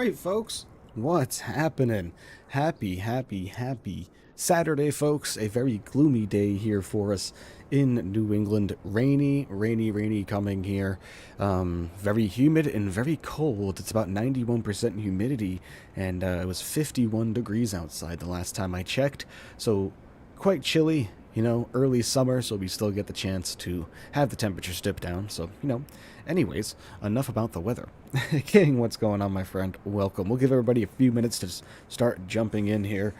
Alright, folks, what's happening? Happy Saturday, folks. A very gloomy day here for us in New England. Rainy coming here. Very humid and very cold. It's about 91% humidity, and it was 51 degrees outside the last time I checked. So, quite chilly. You know, early summer, so we still get the chance to have the temperatures dip down. So, anyways, enough about the weather. King, what's going on, my friend? Welcome. We'll give everybody a few minutes to start jumping in here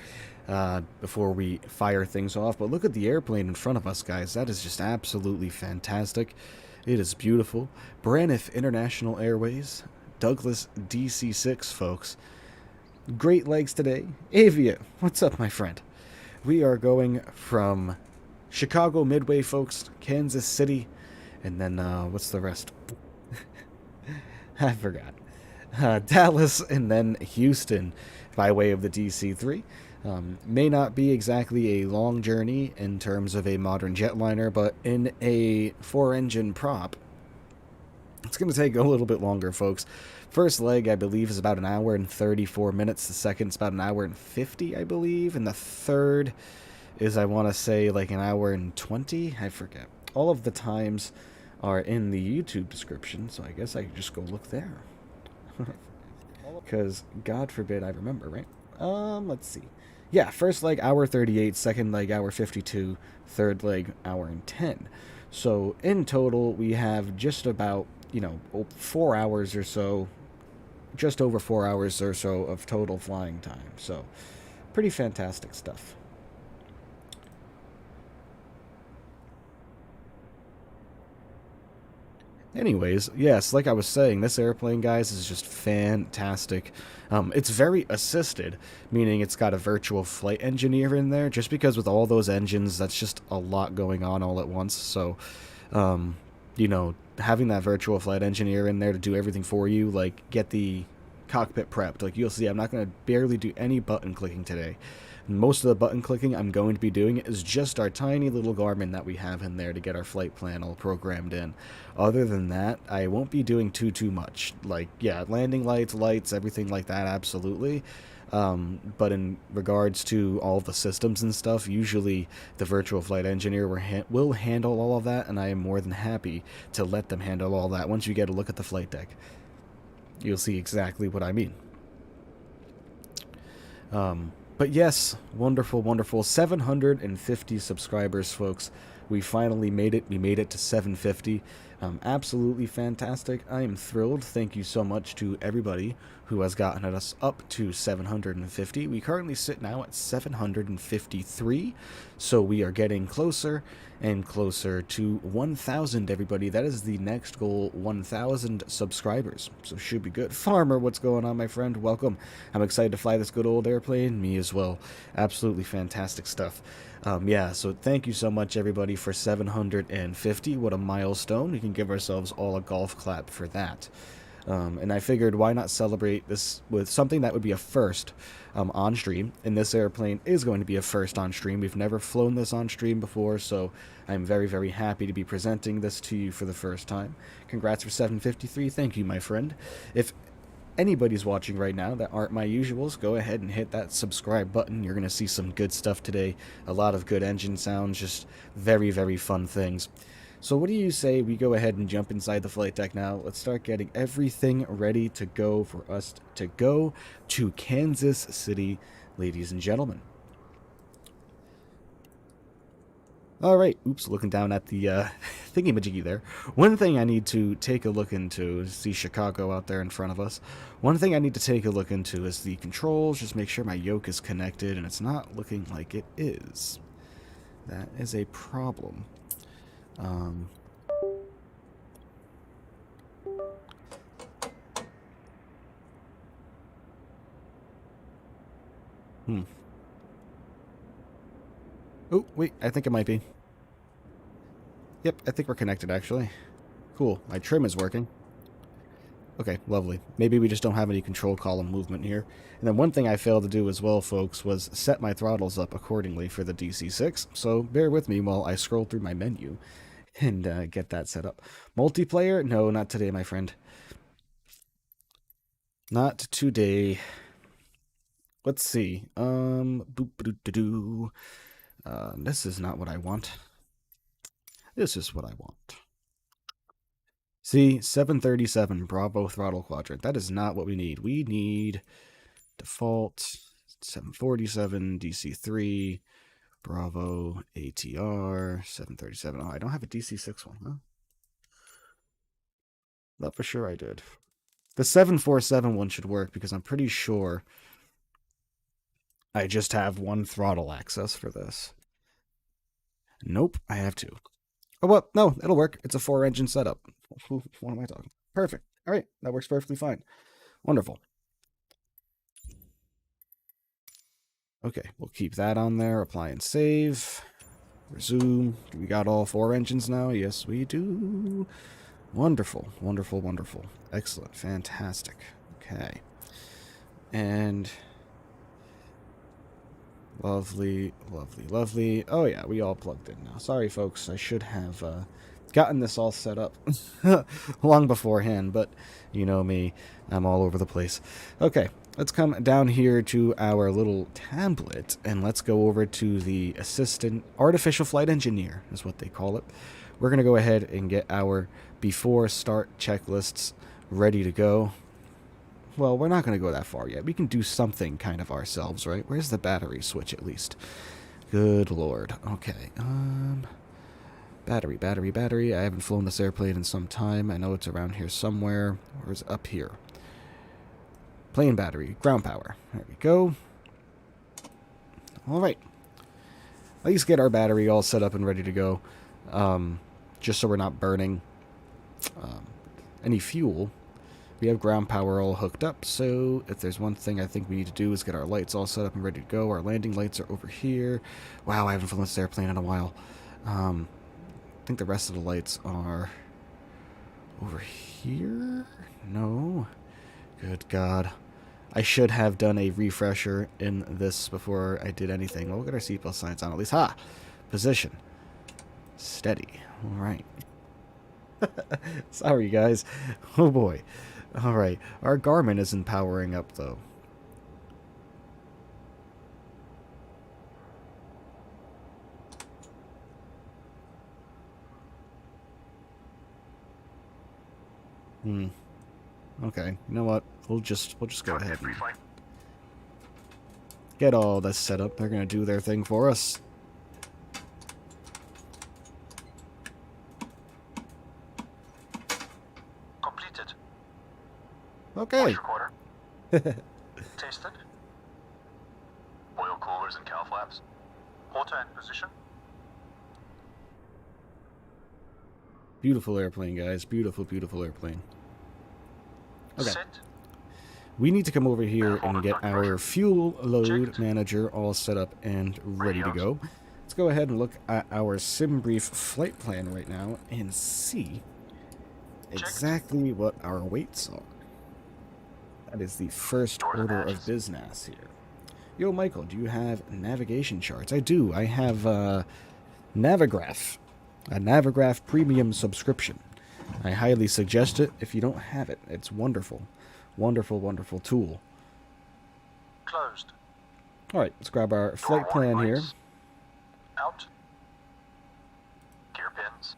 before we fire things off. But look at the airplane in front of us, guys. That is just absolutely fantastic. It is beautiful. Braniff International Airways, Douglas DC-6, folks. Great legs today. Avia, what's up, my friend? We are going from Chicago Midway, folks, Kansas City, and then, what's the rest? I forgot. Dallas, and then Houston by way of the DC-3. May not be exactly a long journey in terms of a modern jetliner, but in a four-engine prop, it's going to take a little bit longer, folks. First leg, I believe, is about an hour and 34 minutes. The second's about an hour and 50, I believe. And the third is, I want to say, like an hour and 20. I forget. All of the times are in the YouTube description, so I guess I could just go look there. Because, God forbid, I remember, right? Let's see. Yeah, first leg, hour 38. Second leg, hour 52. Third leg, hour and 10. So, in total, we have just about 4 hours or so, just over 4 hours or so of total flying time. So, pretty fantastic stuff. Anyways, yes, like I was saying, this airplane, guys, is just fantastic. It's very assisted, meaning it's got a virtual flight engineer in there, just because with all those engines, that's just a lot going on all at once. So, having that virtual flight engineer in there to do everything for you, like get the cockpit prepped. Like you'll see, I'm not going to barely do any button clicking today. Most of the button clicking I'm going to be doing is just our tiny little Garmin that we have in there to get our flight plan all programmed in. Other than that, I won't be doing too much. Like, yeah, landing lights, everything like that, absolutely. But in regards to all the systems and stuff, usually the virtual flight engineer will handle all of that, and I am more than happy to let them handle all that. Once you get a look at the flight deck, you'll see exactly what I mean. But yes, wonderful. 750 subscribers, folks. We finally made it. We made it to 750. Absolutely fantastic. I am thrilled. Thank you so much to everybody who has gotten us up to 750. We currently sit now at 753, so we are getting closer and closer to 1,000, everybody. That is the next goal, 1,000 subscribers, so should be good. Farmer, what's going on, my friend? Welcome. I'm excited to fly this good old airplane. Me as well. Absolutely fantastic stuff. Yeah, so thank you so much, everybody, for 750. What a milestone. We can give ourselves all a golf clap for that. And I figured, why not celebrate this with something that would be a first on stream? And this airplane is going to be a first on stream. We've never flown this on stream before, so I'm very happy to be presenting this to you for the first time. Congrats for 753. Thank you, my friend. If anybody's watching right now that aren't my usuals, go ahead and hit that subscribe button. You're going to see some good stuff today. A lot of good engine sounds, just very fun things. So what do you say we go ahead and jump inside the flight deck now? Let's start getting everything ready to go for us to go to Kansas City, ladies and gentlemen. Alright, oops, looking down at the thingy-majiggy there. One thing I need to take a look into is see Chicago out there in front of us. One thing I need to take a look into is the controls, just make sure my yoke is connected, and it's not looking like it is. That is a problem. Oh, wait, I think it might be. Yep, I think we're connected, actually. Cool, my trim is working. Okay, lovely. Maybe we just don't have any control column movement here. And then one thing I failed to do as well, folks, was set my throttles up accordingly for the DC-6. So bear with me while I scroll through my menu and get that set up. Multiplayer? No, not today, my friend. Not today. Let's see. Boop-a-doo-doo-doo. This is not what I want. This is what I want. See, 737 Bravo throttle quadrant. That is not what we need. We need default 747 DC-3 Bravo ATR 737. Oh, I don't have a DC-6 one, huh? Not for sure I did. The 747 one should work because I'm pretty sure I just have one throttle access for this. Nope, I have two. Oh, well, no, it'll work. It's a 4-engine setup. What am I talking? Perfect. All right, that works perfectly fine. Wonderful. Okay, we'll keep that on there. Apply and save. Resume. We got all 4 engines now? Yes, we do. Wonderful, wonderful, wonderful. Excellent, fantastic. Okay. And lovely, lovely, lovely. Oh yeah, we all plugged in now. Sorry, folks. I should have gotten this all set up long beforehand, but you know me. I'm all over the place. Okay, let's come down here to our little tablet, and let's go over to the assistant artificial flight engineer, is what they call it. We're going to go ahead and get our before start checklists ready to go. Well, we're not going to go that far yet. We can do something kind of ourselves, right? Where's the battery switch, at least? Good lord. Okay. Battery, battery, battery. I haven't flown this airplane in some time. I know it's around here somewhere. Or is it up here? Plane battery. Ground power. There we go. All right. At least get our battery all set up and ready to go. Just so we're not burning any fuel. We have ground power all hooked up, so if there's one thing I think we need to do is get our lights all set up and ready to go. Our landing lights are over here. Wow, I haven't flown this airplane in a while. I think the rest of the lights are over here? No. Good God. I should have done a refresher in this before I did anything. Well, we'll get our seatbelt signs on at least. Ha! Position. Steady. All right. Sorry, guys. Oh, boy. All right. Our Garmin isn't powering up, though. Okay. You know what? We'll just go ahead and get all this set up. They're going to do their thing for us. Okay. Tested. Oil coolers and cow flaps. Auto in position. Beautiful airplane, guys. Beautiful, beautiful airplane. Okay. Set. We need to come over here and get our fuel load manager all set up and ready to go. Let's go ahead and look at our SimBrief flight plan right now and see exactly what our weights are. That is the first order of business here. Yo, Michael, do you have navigation charts? I do. I have Navigraph, a Navigraph premium subscription. I highly suggest it if you don't have it. It's wonderful. Wonderful, wonderful tool. Closed. All right, let's grab our flight plan here. Out. Gear pins.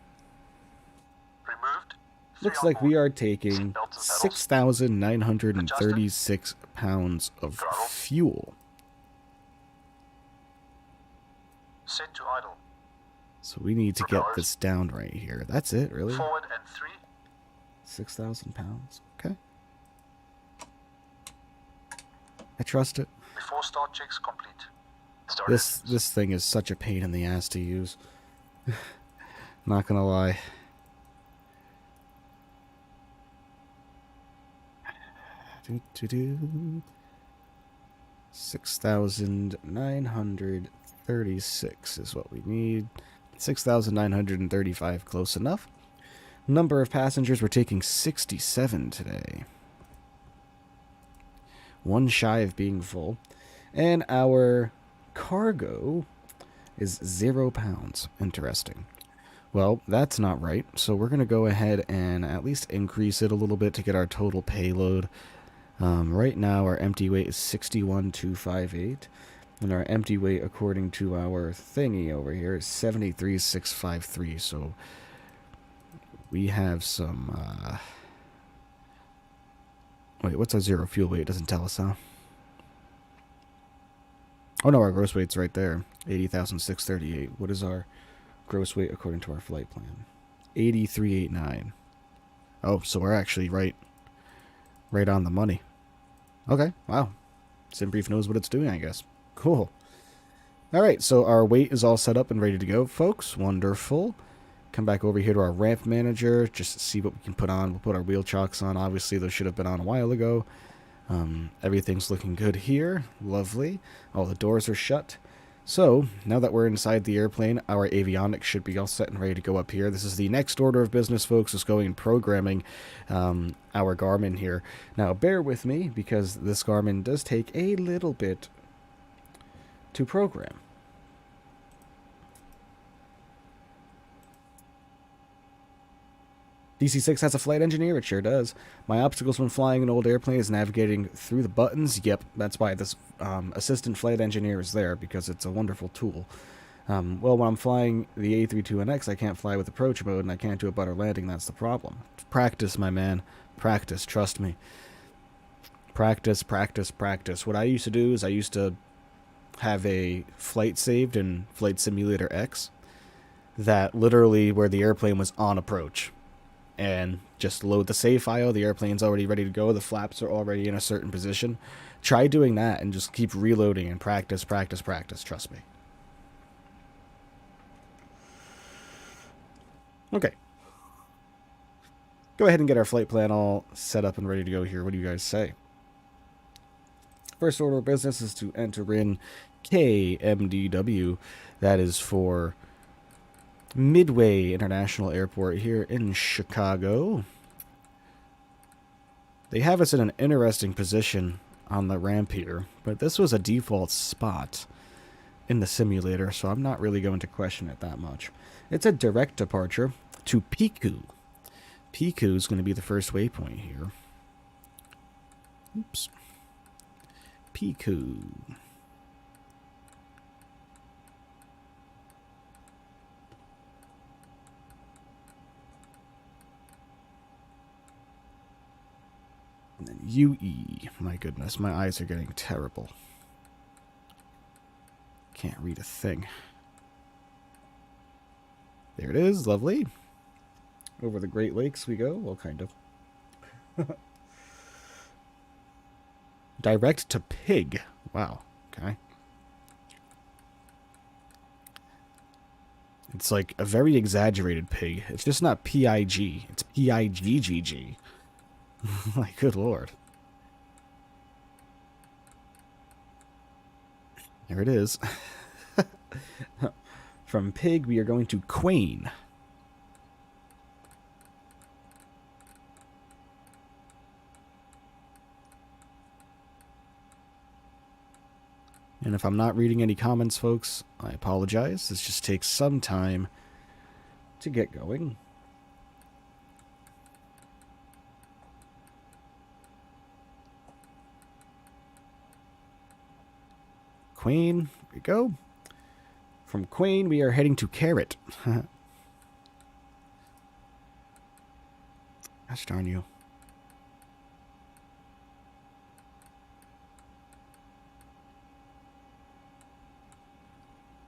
Removed. Looks like we are taking 6,936 pounds of fuel. Set to idle. So we need to get this down right here. That's it, really? Forward and 3. 6,000 pounds. Okay. I trust it. Before start checks complete. This thing is such a pain in the ass to use. Not gonna lie. Do 6,936 is what we need. 6,935, close enough. Number of passengers, we're taking 67 today. One shy of being full. And our cargo is 0 pounds. Interesting. Well, that's not right, so we're going to go ahead and at least increase it a little bit to get our total payload Right now, our empty weight is 61,258. And our empty weight, according to our thingy over here, is 73,653. So we have some... Wait, what's our zero fuel weight? It doesn't tell us, huh? Oh, no, our gross weight's right there. 80,638. What is our gross weight according to our flight plan? 8389. Oh, so we're actually right on the money. Okay, wow. SimBrief knows what it's doing, I guess. Cool. All right, so our weight is all set up and ready to go, folks. Wonderful. Come back over here to our ramp manager, just to see what we can put on. We'll put our wheel chocks on. Obviously, those should have been on a while ago. Everything's looking good here. Lovely. All the doors are shut. So, now that we're inside the airplane, our avionics should be all set and ready to go up here. This is the next order of business, folks, is going and programming our Garmin here. Now, bear with me, because this Garmin does take a little bit to program. DC-6 has a flight engineer? It sure does. My obstacles when flying an old airplane is navigating through the buttons. Yep, that's why this assistant flight engineer is there, because it's a wonderful tool. Well, when I'm flying the A32NX, I can't fly with approach mode, and I can't do a butter landing. That's the problem. Practice, my man. Practice, trust me. Practice, practice, practice. What I used to do is I used to have a flight saved in Flight Simulator X that literally where the airplane was on approach. And just load the save file, the airplane's already ready to go, the flaps are already in a certain position. Try doing that and just keep reloading and practice, practice, practice, trust me. Okay. Go ahead and get our flight plan all set up and ready to go here. What do you guys say? First order of business is to enter in KMDW. That is for Midway International Airport here in Chicago. They have us in an interesting position on the ramp here, but this was a default spot in the simulator, so I'm not really going to question it that much. It's a direct departure to KHOU. KHOU is going to be the first waypoint here. Oops. KHOU. And then UE. My goodness, my eyes are getting terrible. Can't read a thing. There it is, lovely. Over the Great Lakes we go. Well, kind of. Direct to Pig. Wow. Okay. It's like a very exaggerated pig. It's just not P-I-G. It's P-I-G-G-G. Like, good lord. There it is. From Pig, we are going to Quain. And if I'm not reading any comments, folks, I apologize. This just takes some time to get going. Quain, here we go. From Quain, we are heading to Carrot. Gosh darn you.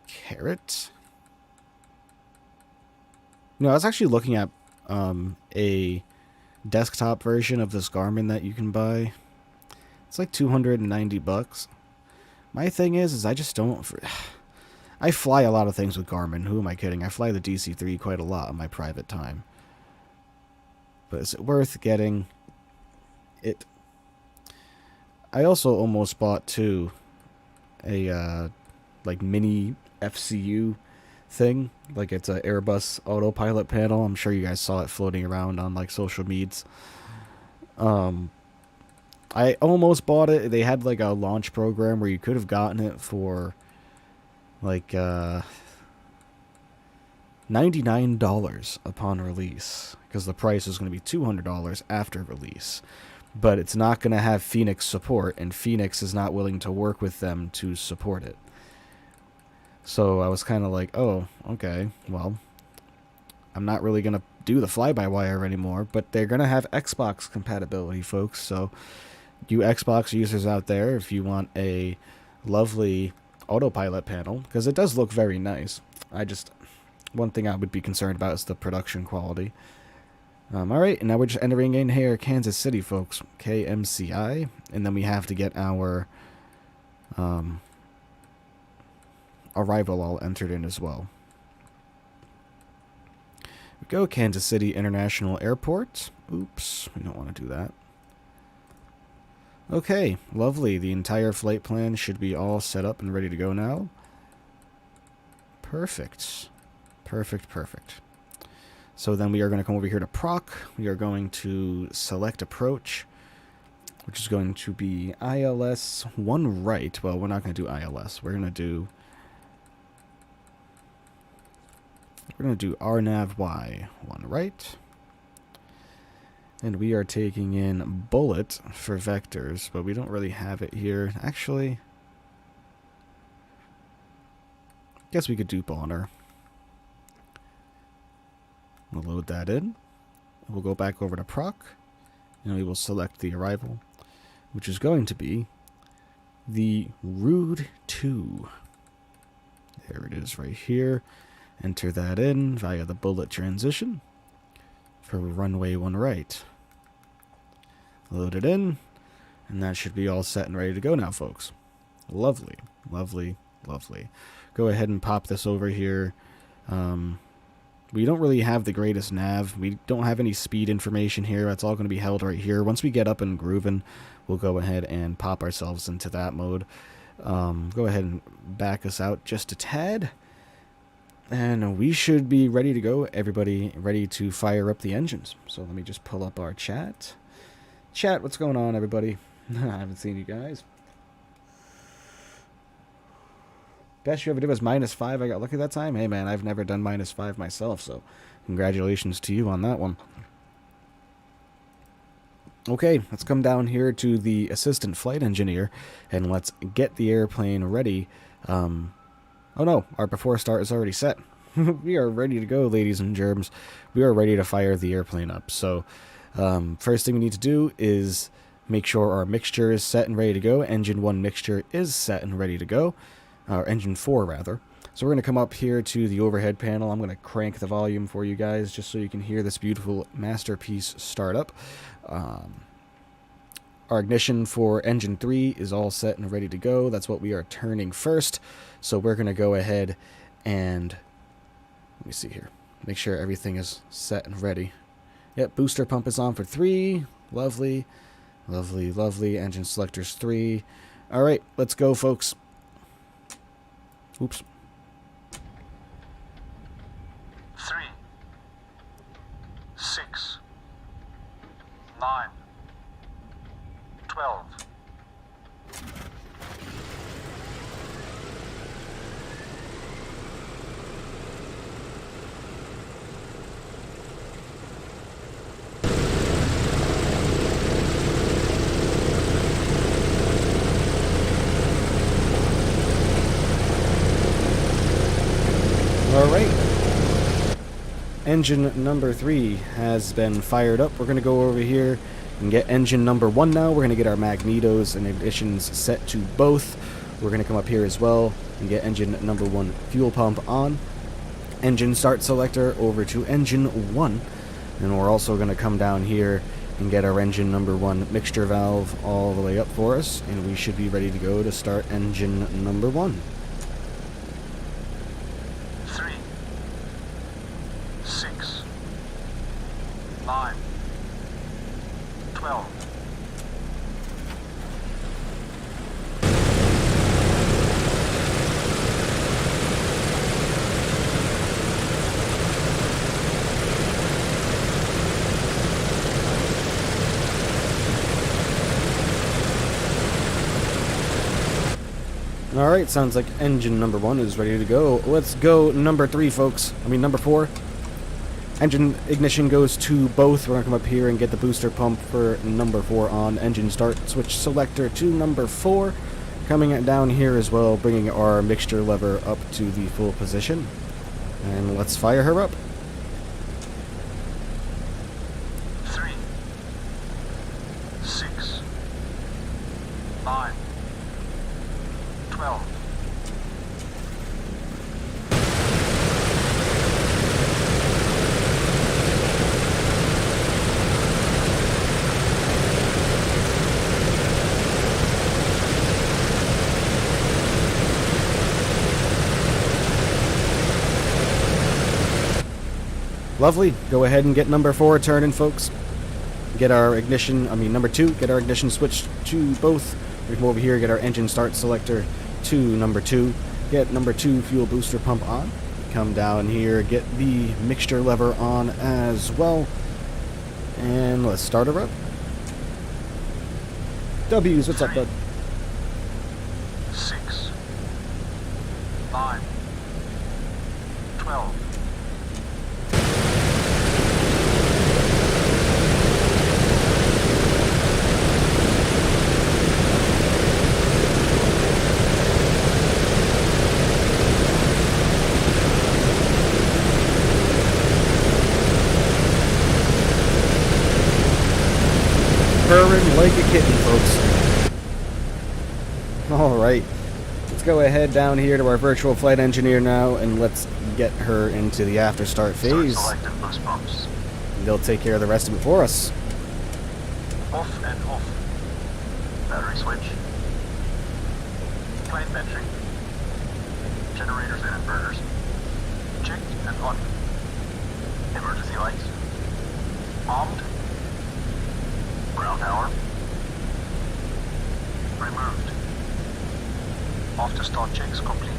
Carrot? No, I was actually looking at a desktop version of this Garmin that you can buy. It's like $290. My thing is I just don't... I fly a lot of things with Garmin. Who am I kidding? I fly the DC-3 quite a lot in my private time. But is it worth getting it? I also almost bought, too, a, like, mini FCU thing. Like, it's an Airbus autopilot panel. I'm sure you guys saw it floating around on, like, social medias. I almost bought it. They had, like, a launch program where you could have gotten it for, like, $99 upon release, because the price was going to be $200 after release. but it's not going to have Fenix support, and Fenix is not willing to work with them to support it. So I was kind of like, oh, okay, well, I'm not really going to do the fly-by-wire anymore, but they're going to have Xbox compatibility, folks. So you Xbox users out there, if you want a lovely autopilot panel, because it does look very nice. One thing I would be concerned about is the production quality. Alright, and now we're just entering in here, Kansas City, folks. KMCI, and then we have to get our arrival all entered in as well. We go, Kansas City International Airport. Oops, we don't want to do that. Okay, lovely. The entire flight plan should be all set up and ready to go now. Perfect. Perfect, perfect. So then we are going to come over here to proc. We are going to select approach, which is going to be ILS 1 right. Well, we're not going to do ILS. We're going to do RNAV Y 1 right. And we are taking in bullet for vectors, but we don't really have it here. Actually, I guess we could do Bonner. We'll load that in. We'll go back over to proc, and we will select the arrival, which is going to be the Rude 2. There it is right here. Enter that in via the bullet transition for runway 1 right. Load it in, and that should be all set and ready to go now, folks. Lovely, lovely, lovely. Go ahead and pop this over here. We don't really have the greatest nav. We don't have any speed information here. That's all going to be held right here. Once we get up and grooving, we'll go ahead and pop ourselves into that mode. Go ahead and back us out just a tad. And we should be ready to go. Everybody ready to fire up the engines. So let me just pull up our chat. Chat, what's going on, everybody? I haven't seen you guys. Best you ever did was -5. I got lucky that time. Hey, man, I've never done -5 myself, so congratulations to you on that one. Okay, let's come down here to the assistant flight engineer, and let's get the airplane ready. Oh, no, our before start is already set. We are ready to go, ladies and germs. We are ready to fire the airplane up. So, first thing we need to do is make sure our mixture is set and ready to go. Engine 1 mixture is set and ready to go. Or engine 4, rather. So we're going to come up here to the overhead panel. I'm going to crank the volume for you guys just so you can hear this beautiful masterpiece start up. Our ignition for engine 3 is all set and ready to go. That's what we are turning first. So we're going to go ahead and, let me see here, make sure everything is set and ready. Yep, booster pump is on for 3. Lovely, lovely, lovely. Engine selectors 3. All right, let's go, folks. Oops. 3, 6, 9, 12. All right. Engine number 3 has been fired up. We're going to go over here and get engine number 1 now. We're going to get our magnetos and ignitions set to both. We're going to come up here as well and get engine number 1 fuel pump on. Engine start selector over to engine 1. And we're also going to come down here and get our engine number 1 mixture valve all the way up for us. And we should be ready to go to start engine number 1. 3, 6, 9, 12. Alright, sounds like engine number 1 is ready to go. Let's go number 3, folks. I mean, number 4. Engine ignition goes to both. We're going to come up here and get the booster pump for number 4 on. Engine start, switch selector to number 4. Coming down here as well, bringing our mixture lever up to the full position. And let's fire her up. 3, 6, 9, 12. Lovely. Go ahead and get number 4 turning, folks. Get our ignition, number 2, get our ignition switched to both. We come over here, get our engine start selector to number 2. Get number 2 fuel booster pump on. Come down here, get the mixture lever on as well. And let's start her up. W's, what's up, bud? 6, 9, 12. Purring like a kitten, folks. Alright, let's go ahead down here to our virtual flight engineer now, and let's get her into the after start phase. Start selecting boost pumps. They'll take care of the rest of it for us. Off and off. Battery switch. Plane metering. Generators and inverters. Checked and on. Emergency lights. Armed. Ground power. Removed. After start checks complete.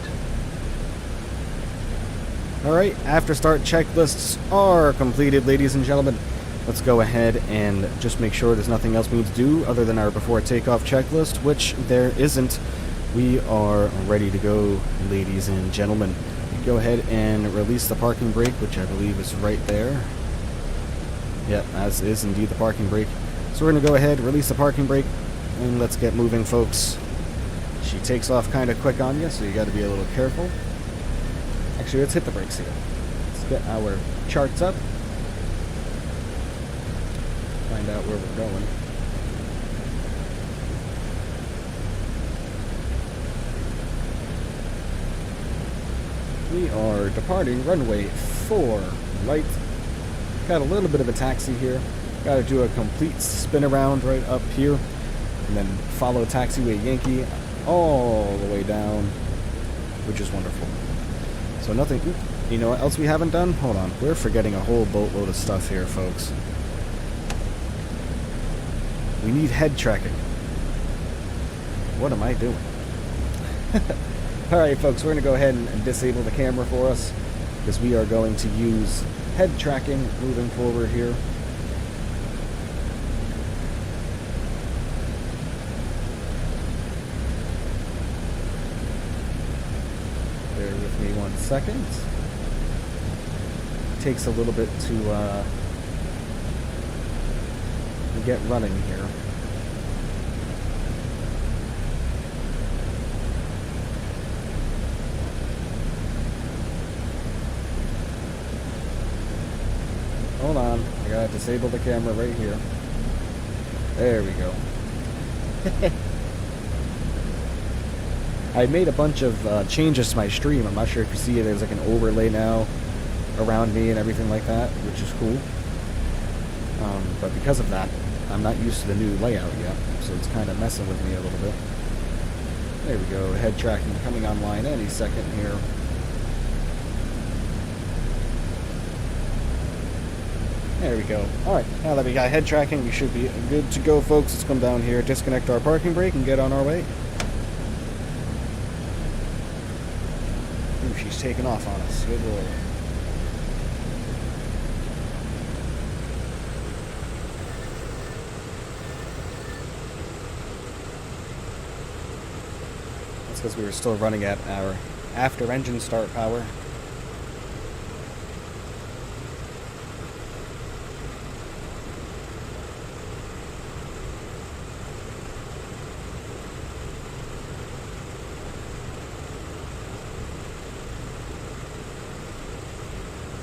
Alright, after start checklists are completed, ladies and gentlemen. Let's go ahead and just make sure there's nothing else we need to do other than our before takeoff checklist, which there isn't. We are ready to go, ladies and gentlemen. Go ahead and release the parking brake, which I believe is right there. Yep, as is indeed the parking brake. So we're going to go ahead, release the parking brake, and let's get moving, folks. She takes off kind of quick on you, so you got to be a little careful. Actually, let's hit the brakes here. Let's get our charts up. Find out where we're going. We are departing runway 4 right. Got a little bit of a taxi here. Got to do a complete spin around right up here, and then follow taxiway Yankee all the way down, which is wonderful. So nothing. You know what else we haven't done? Hold on, we're forgetting a whole boatload of stuff here, folks. We need head tracking. What am I doing? Alright, folks, we're going to go ahead and disable the camera for us, because we are going to use head tracking moving forward here. Bear with me 1 second. Takes a little bit to get running here. Hold on, I gotta disable the camera right here. There we go. I made a bunch of changes to my stream. I'm not sure if you see it. There's like an overlay now around me and everything like that, which is cool. But because of that, I'm not used to the new layout yet, so it's kind of messing with me a little bit. There we go. Head tracking coming online any second here. There we go. Alright, now that we got head tracking, we should be good to go, folks. Let's come down here, disconnect our parking brake, and get on our way. Ooh, she's taking off on us. Good lord. That's because we were still running at our after engine start power.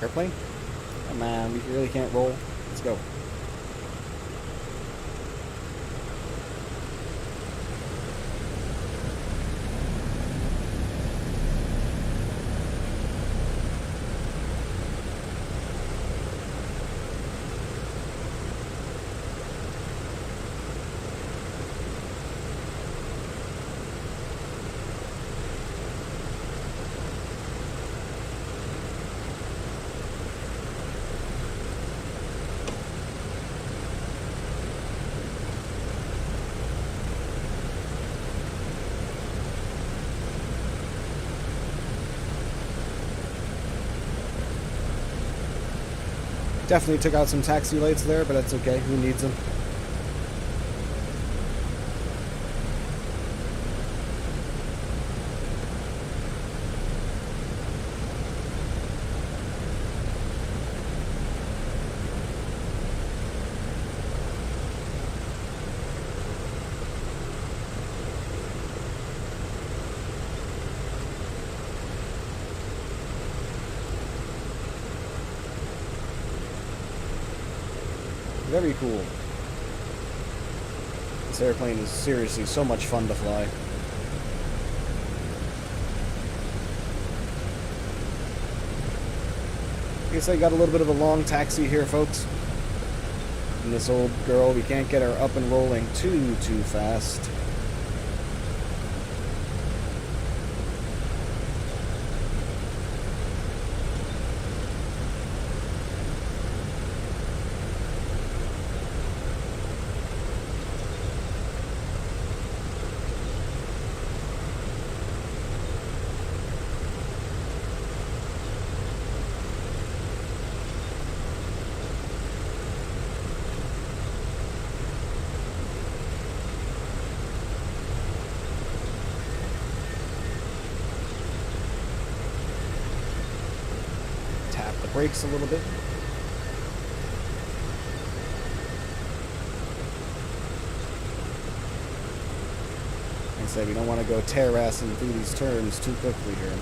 Airplane? Come on, we really can't roll. Let's go. Definitely took out some taxi lights there, but that's okay. Who needs them? Very cool. This airplane is seriously so much fun to fly. I guess I got a little bit of a long taxi here, folks. And this old girl, we can't get her up and rolling too fast. Brakes a little bit. Like I said, we don't want to go terracing through these turns too quickly here.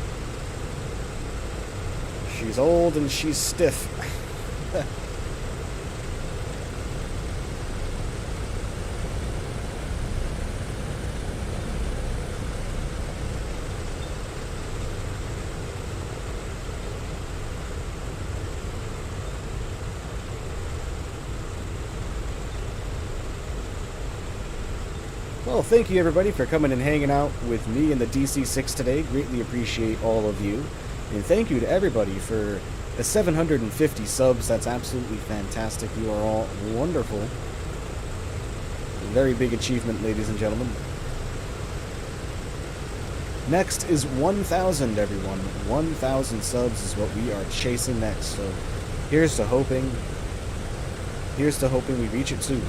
She's old and she's stiff. Well, thank you everybody for coming and hanging out with me and the DC-6 today. Greatly appreciate all of you. And thank you to everybody for the 750 subs. That's absolutely fantastic. You are all wonderful. Very big achievement, ladies and gentlemen. Next is 1,000, everyone. 1,000 subs is what we are chasing next. So here's to hoping we reach it soon.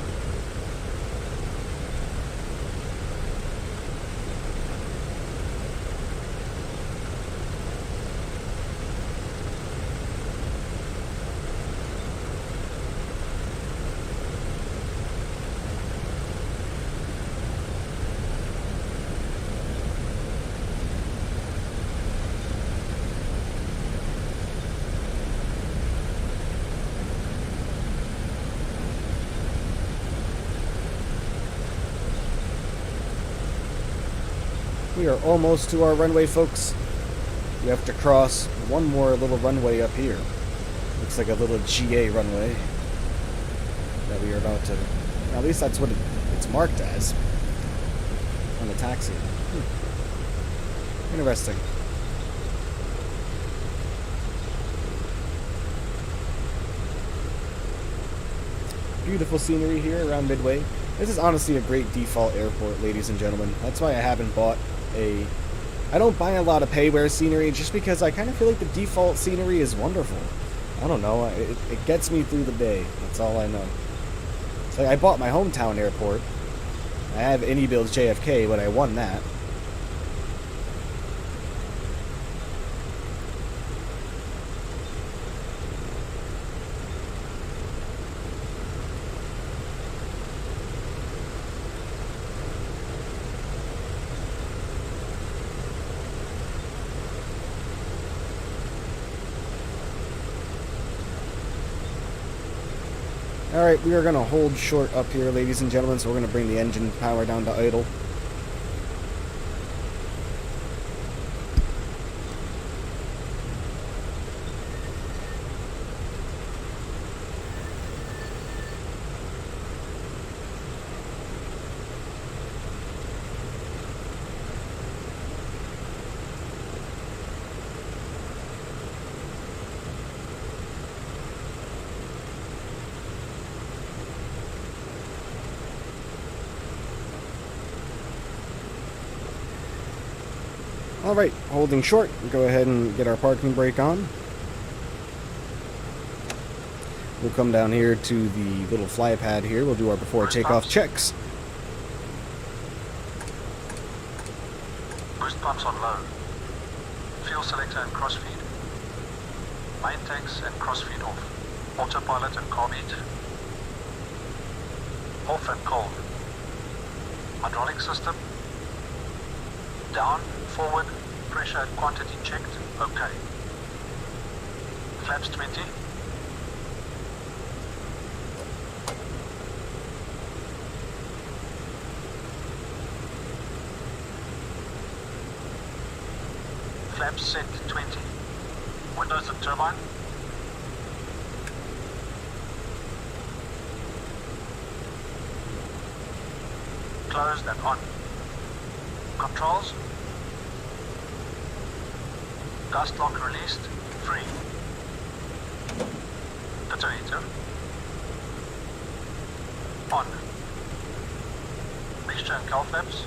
We are almost to our runway, folks. We have to cross one more little runway up here. Looks like a little GA runway that we are about to... At least that's what it's marked as on the taxi. Interesting. Beautiful scenery here around Midway. This is honestly a great default airport, ladies and gentlemen. That's why I haven't bought a... I don't buy a lot of payware scenery just because I kind of feel like the default scenery is wonderful. I don't know. It gets me through the day. That's all I know. It's like I bought my hometown airport. I have any builds JFK, but I won that. Alright, we are going to hold short up here, ladies and gentlemen, so we're going to bring the engine power down to idle. Alright, holding short, we'll go ahead and get our parking brake on. We'll come down here to the little fly pad here. We'll do our before takeoff checks. Boost pumps on low. Fuel selector and crossfeed. Main tanks and crossfeed off. Autopilot and carb heat. Off and cold. Hydraulic system. Down, forward, pressure and quantity checked. Okay. Flaps 20. Flaps set 20. Windows and turbine. Closed and on. Controls. Gust lock released. Free. Detonator. On. Mixture and cowl flaps.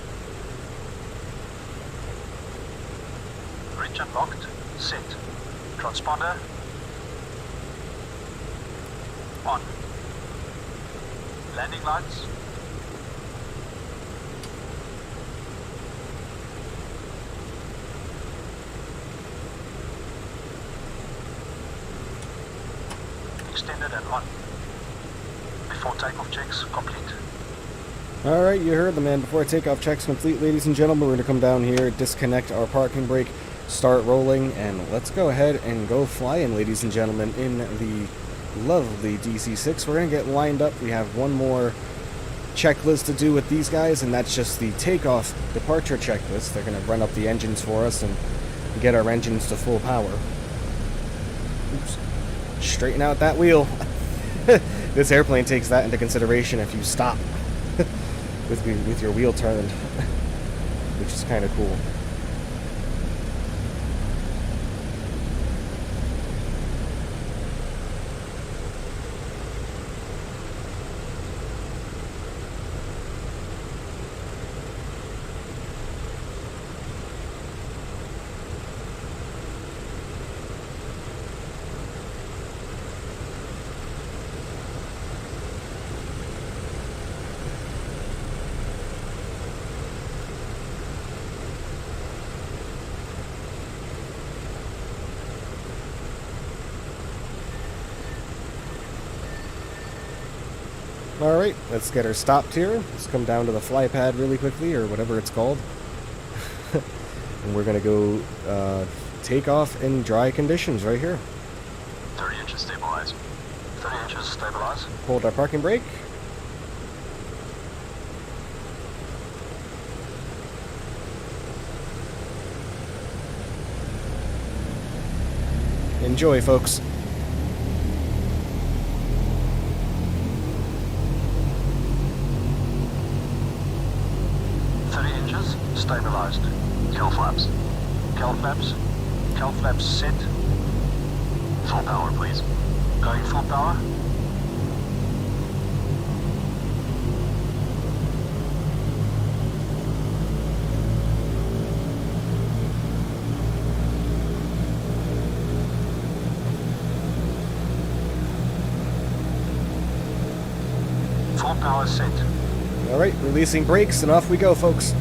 Reach unlocked. Set. Transponder. On. Landing lights. Extended and on. Before takeoff checks complete. Alright, you heard the man. Before takeoff checks complete, ladies and gentlemen, we're going to come down here, disconnect our parking brake, start rolling, and let's go ahead and go flying, ladies and gentlemen, in the lovely DC-6. We're going to get lined up. We have one more checklist to do with these guys, and that's just the takeoff departure checklist. They're going to run up the engines for us and get our engines to full power. Oops. Straighten out that wheel. This airplane takes that into consideration if you stop with your wheel turned, which is kind of cool. Alright, let's get her stopped here. Let's come down to the fly pad really quickly, or whatever it's called. And we're going to go take off in dry conditions right here. 30 inches stabilize. 30 inches stabilize. Hold our parking brake. Enjoy, folks. Stabilized. Kill flaps. Kill flaps. Kill flaps set. Full power, please. Going full power. Full power set. Alright, releasing brakes, and off we go, folks.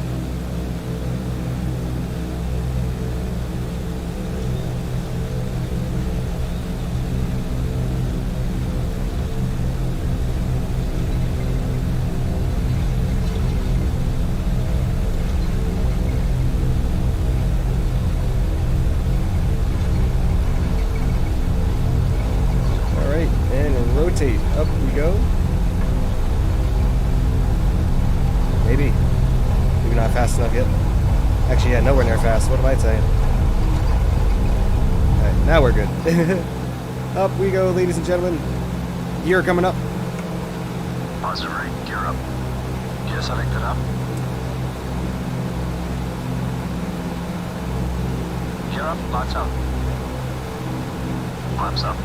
Alright, and rotate. Up we go. nowhere near fast. What am I saying? Alright, now we're good. Up we go, ladies and gentlemen. Gear coming up. Positive rate, gear up. Gear selected up. Gear up, lights up. Flaps up.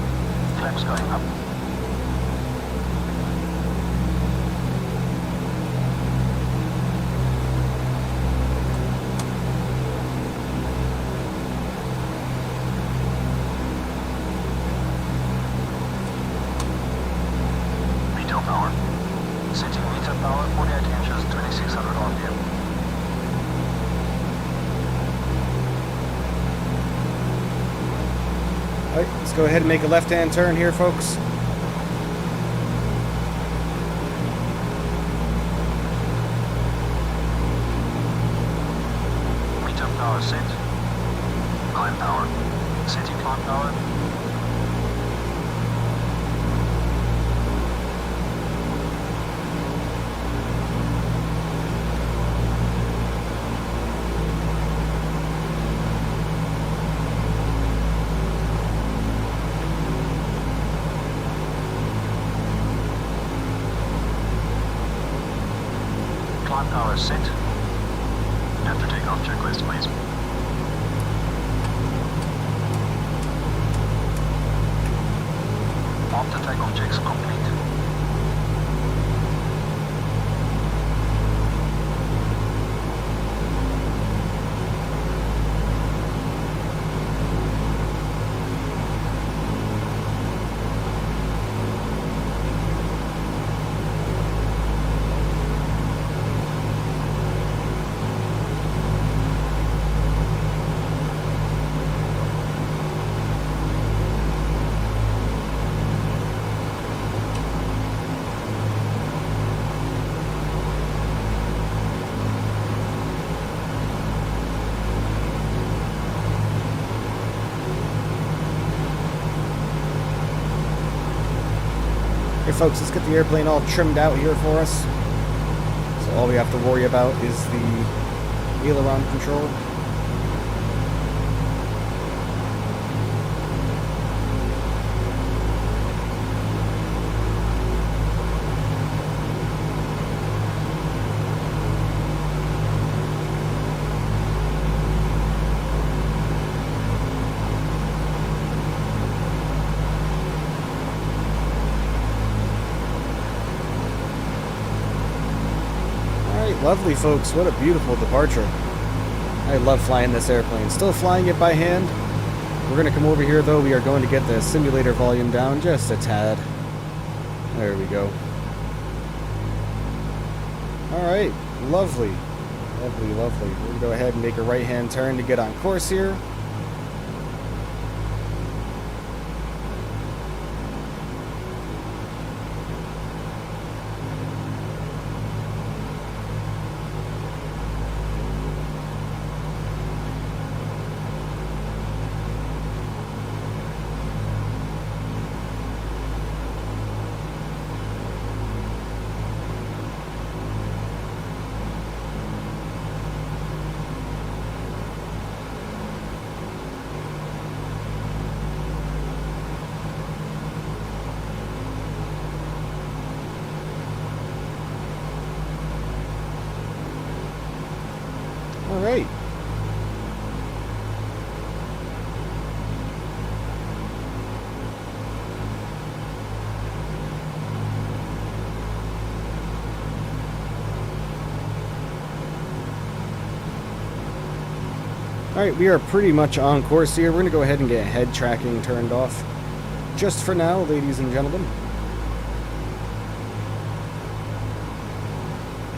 Flaps going up. Meter power. Setting meter power 48 inches, 2600 RPM. Alright, let's go ahead and make a left-hand turn here, folks. Meter power set. Climb power. Setting climb power. Climb power set. After takeoff checklist, please. After takeoff checks complete. Okay, folks, let's get the airplane all trimmed out here for us. So all we have to worry about is the aileron control. Lovely, folks. What a beautiful departure. I love flying this airplane. Still flying it by hand. We're going to come over here, though. We are going to get the simulator volume down just a tad. There we go. Alright. Lovely. Lovely, lovely. We're going to go ahead and make a right-hand turn to get on course here. Alright. Alright, we are pretty much on course here. We're going to go ahead and get head tracking turned off. Just for now, ladies and gentlemen.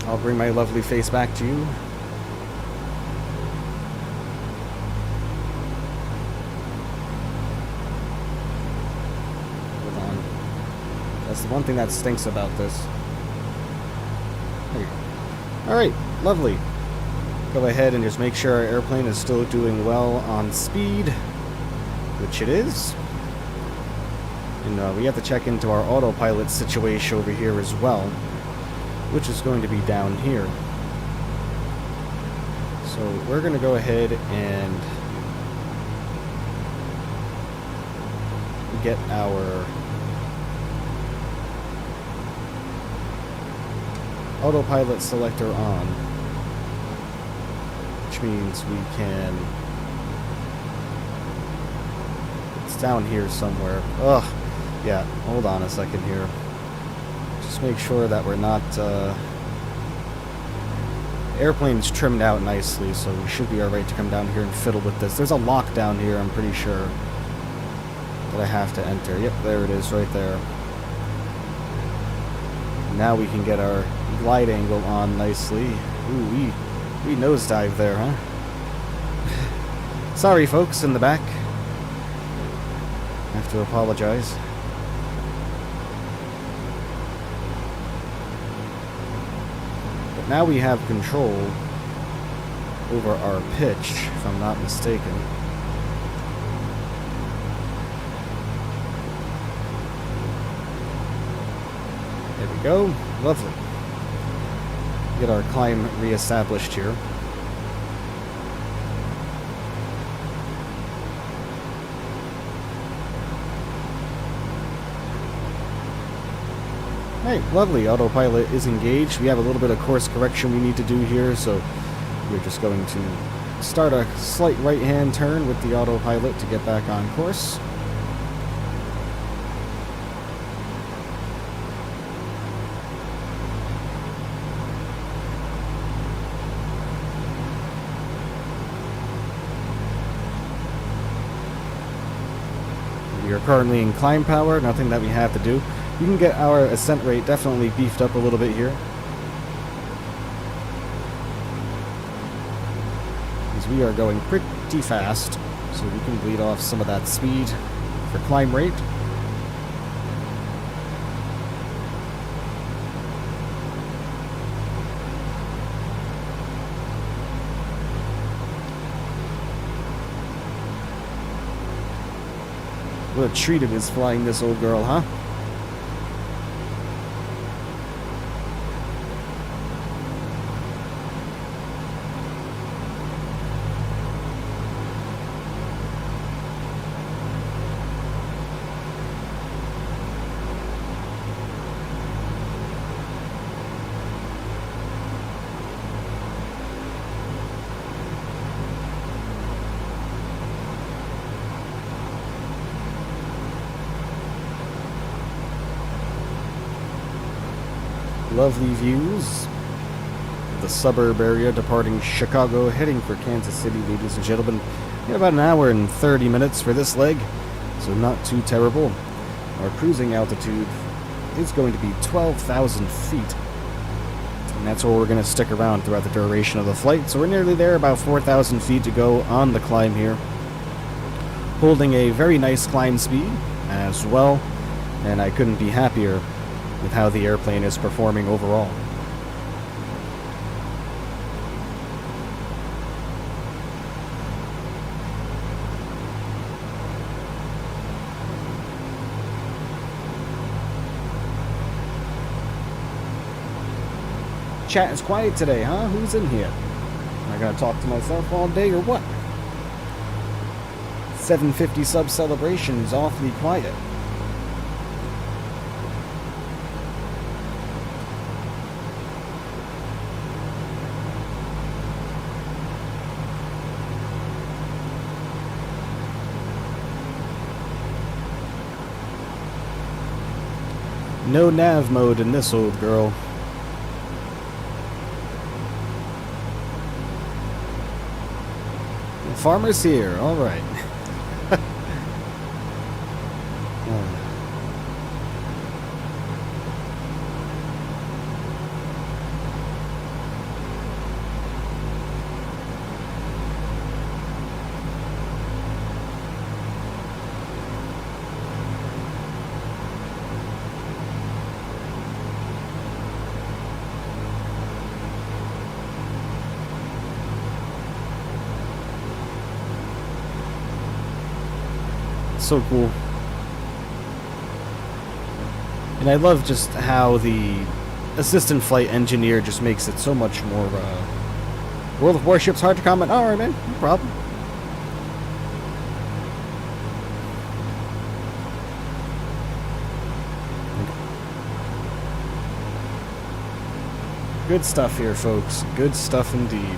I'll bring my lovely face back to you. That's the one thing that stinks about this. There you go. Alright, lovely. Go ahead and just make sure our airplane is still doing well on speed, which it is. And we have to check into our autopilot situation over here as well, which is going to be down here. So So we're going to go ahead and get our autopilot selector on, which means we can, it's down here somewhere. Ugh, yeah, hold on a second here. Just make sure that we're not, airplane's trimmed out nicely, so we should be alright to come down here and fiddle with this. There's a lock down here, I'm pretty sure, that I have to enter. Yep, there it is, right there. Now we can get our glide angle on nicely. Ooh, we nosedive there, huh? Sorry, folks, in the back. I have to apologize. But now we have control over our pitch, if I'm not mistaken. There we go. Lovely. Get our climb reestablished here. Hey, lovely. Autopilot is engaged. We have a little bit of course correction we need to do here, so we're just going to start a slight right-hand turn with the autopilot to get back on course. We are currently in climb power, nothing that we have to do. We can get our ascent rate definitely beefed up a little bit here, because we are going pretty fast, so we can bleed off some of that speed for climb rate. What a treat it is flying this old girl, huh? Lovely views. The suburb area departing Chicago, heading for Kansas City, ladies and gentlemen. We have about an hour and 30 minutes for this leg, so not too terrible. Our cruising altitude is going to be 12,000 feet. And that's where we're going to stick around throughout the duration of the flight. So we're nearly there, about 4,000 feet to go on the climb here. Holding a very nice climb speed as well, and I couldn't be happier with how the airplane is performing overall. Chat is quiet today, huh? Who's in here? Am I gonna talk to myself all day or what? 750 sub celebration is awfully quiet. No nav mode in this old girl. Farmer's here, alright. So cool. And I love just how the assistant flight engineer just makes it so much more World of Warships, hard to comment. Alright, man. No problem. Good stuff here, folks. Good stuff indeed.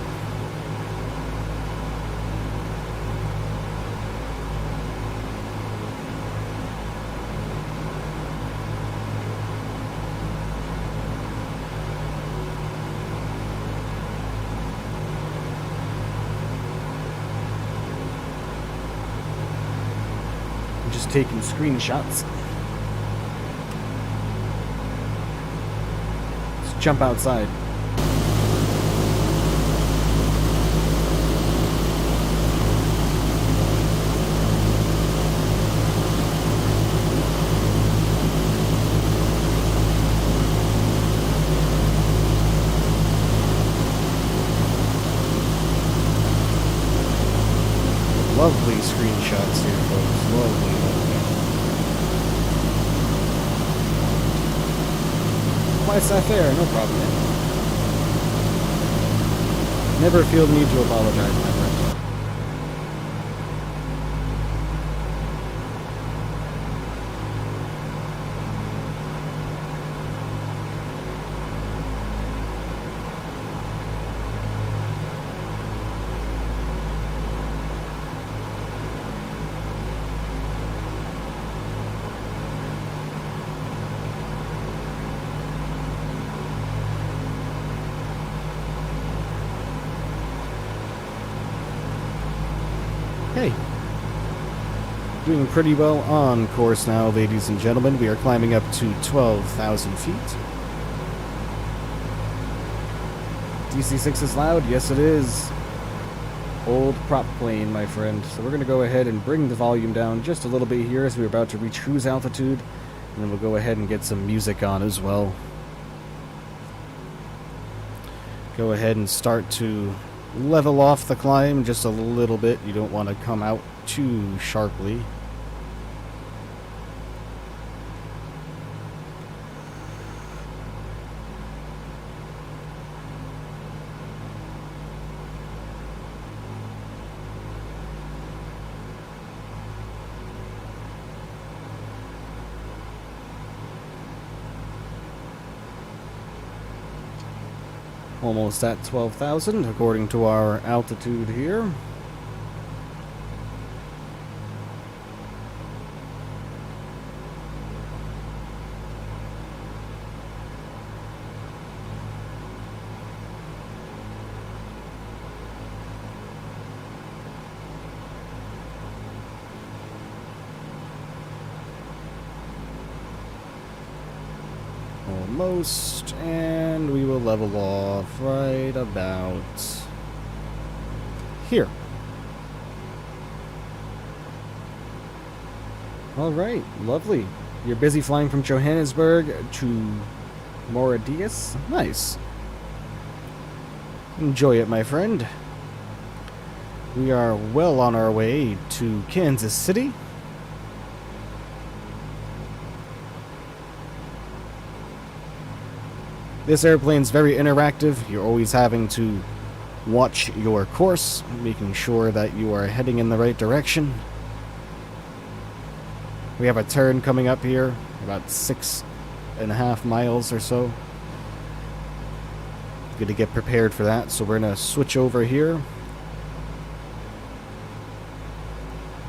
I'm just taking screenshots. Let's jump outside. Lovely screenshots here, folks. Lovely, lovely. Why is that fair? No problem, man. Never feel the need to apologize, my friend. Hey, doing pretty well on course now, ladies and gentlemen. We are climbing up to 12,000 feet. DC-6 is loud? Yes, it is. Old prop plane, my friend. So we're going to go ahead and bring the volume down just a little bit here as we're about to reach cruise altitude. And then we'll go ahead and get some music on as well. Go ahead and start to level off the climb just a little bit. You don't want to come out too sharply. Almost at 12,000 according to our altitude here. Almost, and we will level off right about here. Alright, lovely. You're busy flying from Johannesburg to Mauritius? Nice. Enjoy it, my friend. We are well on our way to Kansas City. This airplane's very interactive. You're always having to watch your course, making sure that you are heading in the right direction. We have a turn coming up here, about 6.5 miles or so. Good to get prepared for that, so we're going to switch over here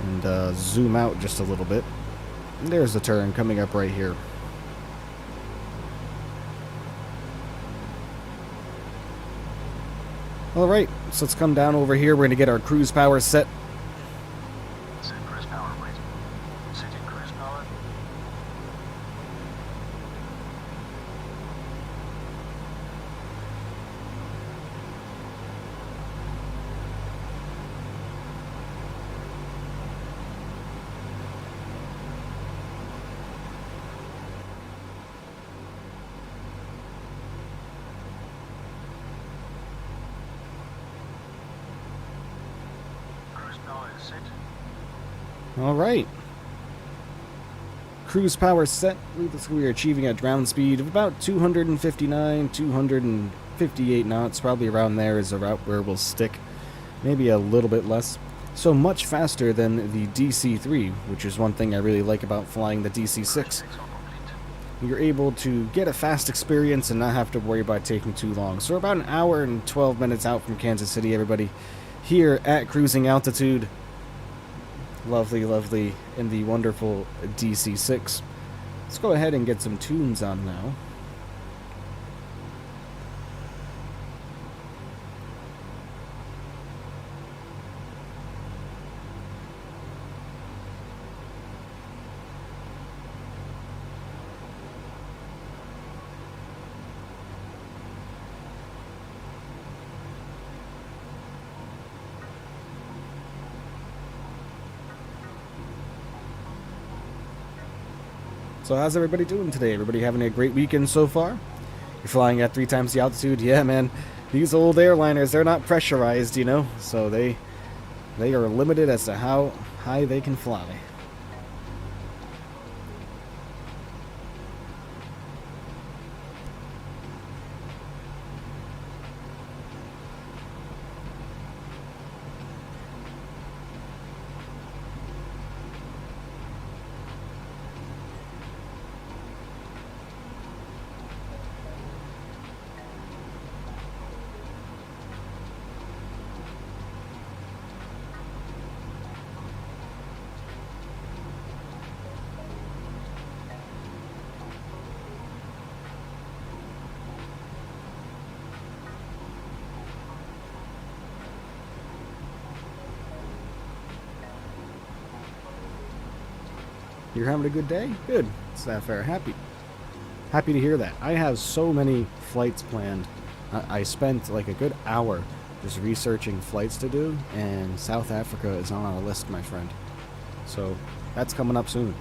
and zoom out just a little bit. And there's the turn coming up right here. Alright, so let's come down over here. We're going to get our cruise power set. Set cruise power, please. Setting cruise power. Alright. Cruise power set. We are achieving a ground speed of about 259, 200 58 knots, probably around there is a route where we'll stick. Maybe a little bit less. So much faster than the DC-3, which is one thing I really like about flying the DC-6. You're able to get a fast experience and not have to worry about taking too long. So we're about an hour and 12 minutes out from Kansas City, everybody. Here at cruising altitude. Lovely, lovely, in the wonderful DC-6. Let's go ahead and get some tunes on now. So how's everybody doing today? Everybody having a great weekend so far? You're flying at 3 times the altitude? Yeah, man. These old airliners, they're not pressurized, you know? So they are limited as to how high they can fly. You're having a good day? Good. It's that fair. Happy to hear that. I have so many flights planned. I spent like a good hour just researching flights to do, and South Africa is on our list, my friend. So that's coming up soon.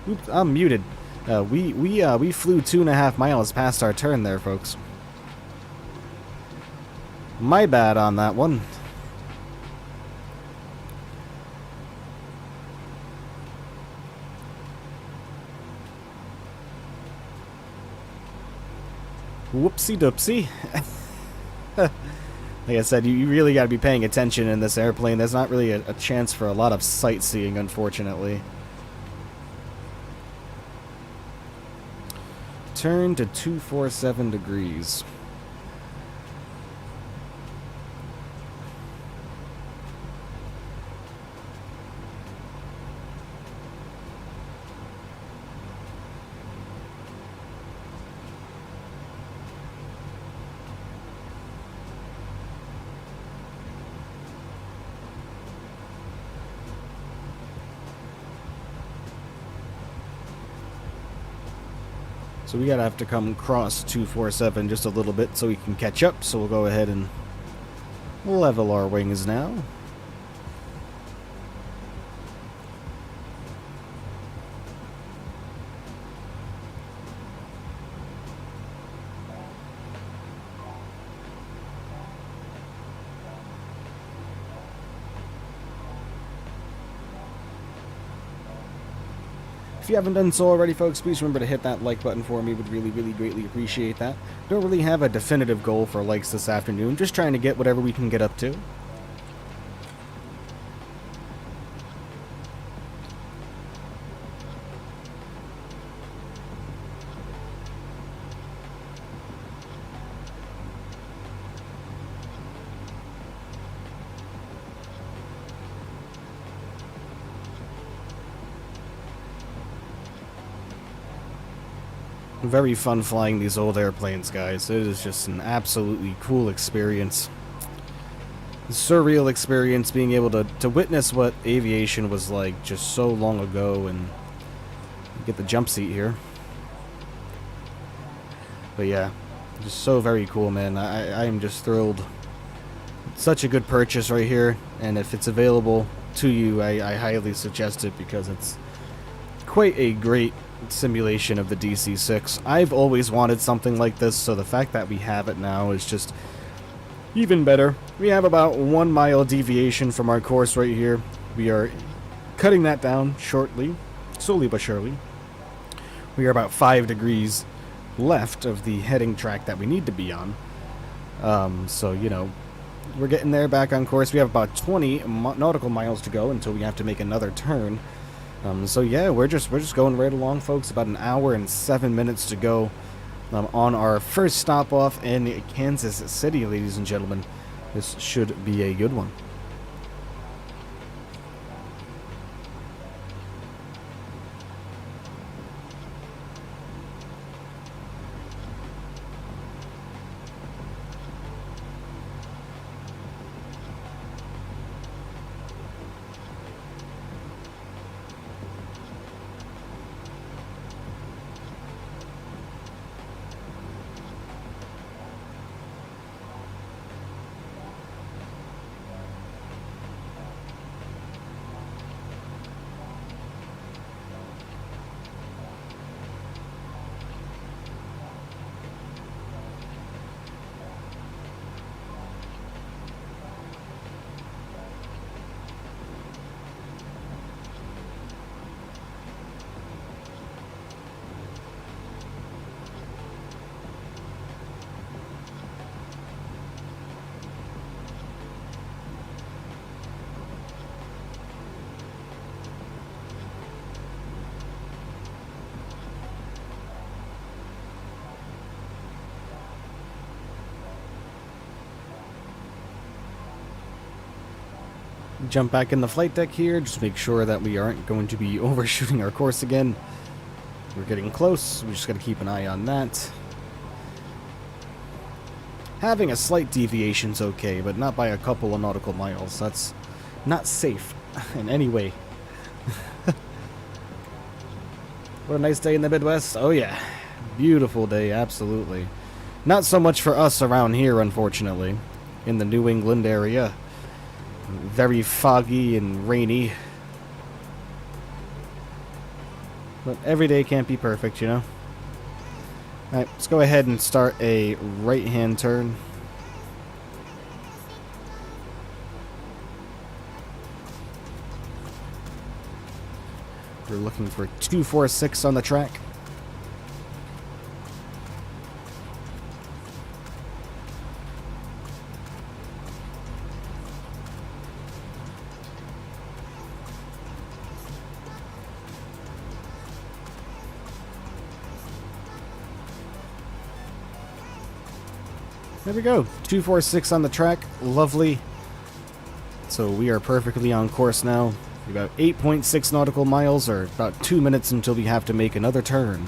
Oops, I'm muted. We flew 2.5 miles past our turn there, folks. My bad on that one. Whoopsie doopsie. Like I said, you really got to be paying attention in this airplane. There's not really a chance for a lot of sightseeing, unfortunately. Turn to 247 degrees. So we gotta have to come across 247 just a little bit so we can catch up. So we'll go ahead and level our wings now. If you haven't done so already, folks, please remember to hit that like button for me. Would really, really greatly appreciate that. Don't really have a definitive goal for likes this afternoon. Just trying to get whatever we can get up to. Very fun flying these old airplanes, guys. It is just an absolutely cool experience. Surreal experience being able to witness what aviation was like just so long ago and get the jump seat here. But yeah, just so very cool, man. I am just thrilled. Such a good purchase right here, and if it's available to you, I highly suggest it because it's quite a great simulation of the DC-6. I've always wanted something like this, so the fact that we have it now is just even better. We have about 1 mile deviation from our course right here. We are cutting that down shortly, slowly but surely. We are about 5 degrees left of the heading track that we need to be on. So, you know, we're getting there, back on course. We have about 20 nautical miles to go until we have to make another turn. So yeah, we're just going right along, folks. About an hour and 7 minutes to go on our first stop off in Kansas City, ladies and gentlemen. This should be a good one. Jump back in the flight deck here, just make sure that we aren't going to be overshooting our course again. We're getting close, we just gotta keep an eye on that. Having a slight deviation's okay, but not by a couple of nautical miles. That's not safe in any way. What a nice day in the Midwest. Oh yeah, beautiful day, absolutely. Not so much for us around here, unfortunately, in the New England area. Very foggy and rainy. But every day can't be perfect, you know? Alright, let's go ahead and start a right-hand turn. We're looking for 246 on the track. There we go, 246 on the track, lovely. So we are perfectly on course now. About 8.6 nautical miles, or about 2 minutes until we have to make another turn.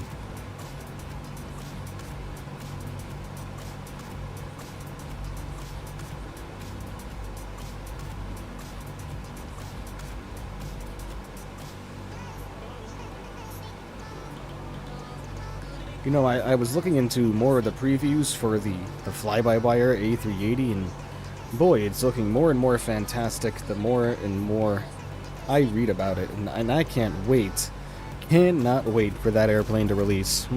You know, I was looking into more of the previews for the FlyByWire A380, and boy, it's looking more and more fantastic the more and more I read about it, and I can't wait. Cannot wait for that airplane to release.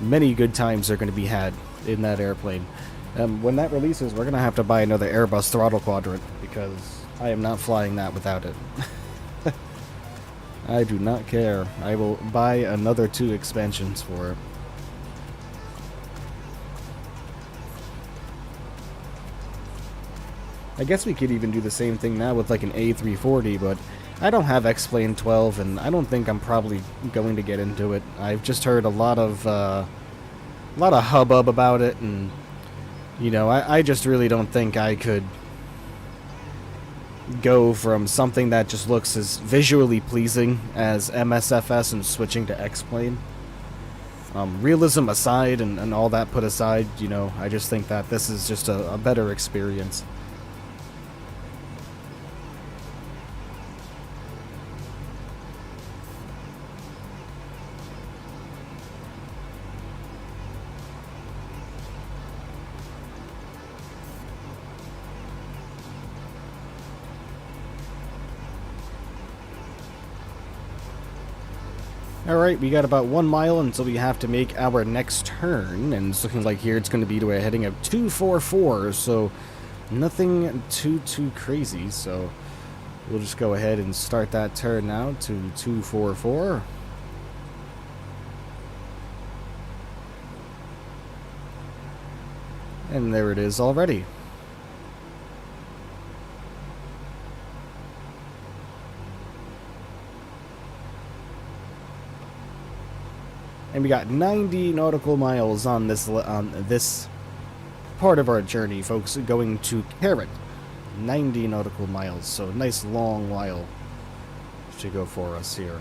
Many good times are going to be had in that airplane. When that releases, we're going to have to buy another Airbus Throttle Quadrant, because I am not flying that without it. I do not care. I will buy another 2 expansions for it. I guess we could even do the same thing now with like an A340, but I don't have X-Plane 12, and I don't think I'm probably going to get into it. I've just heard a lot of hubbub about it, and you know, I just really don't think I could go from something that just looks as visually pleasing as MSFS and switching to X-Plane. Realism aside and all that put aside, you know, I just think that this is just a better experience. Alright, we got about 1 mile until we have to make our next turn, and it's looking like here it's going to be to a heading of 244, so nothing too crazy, so we'll just go ahead and start that turn now to 244. And there it is already. And we got 90 nautical miles on this part of our journey, folks, going to Carrot. 90 nautical miles, so a nice long while to go for us here.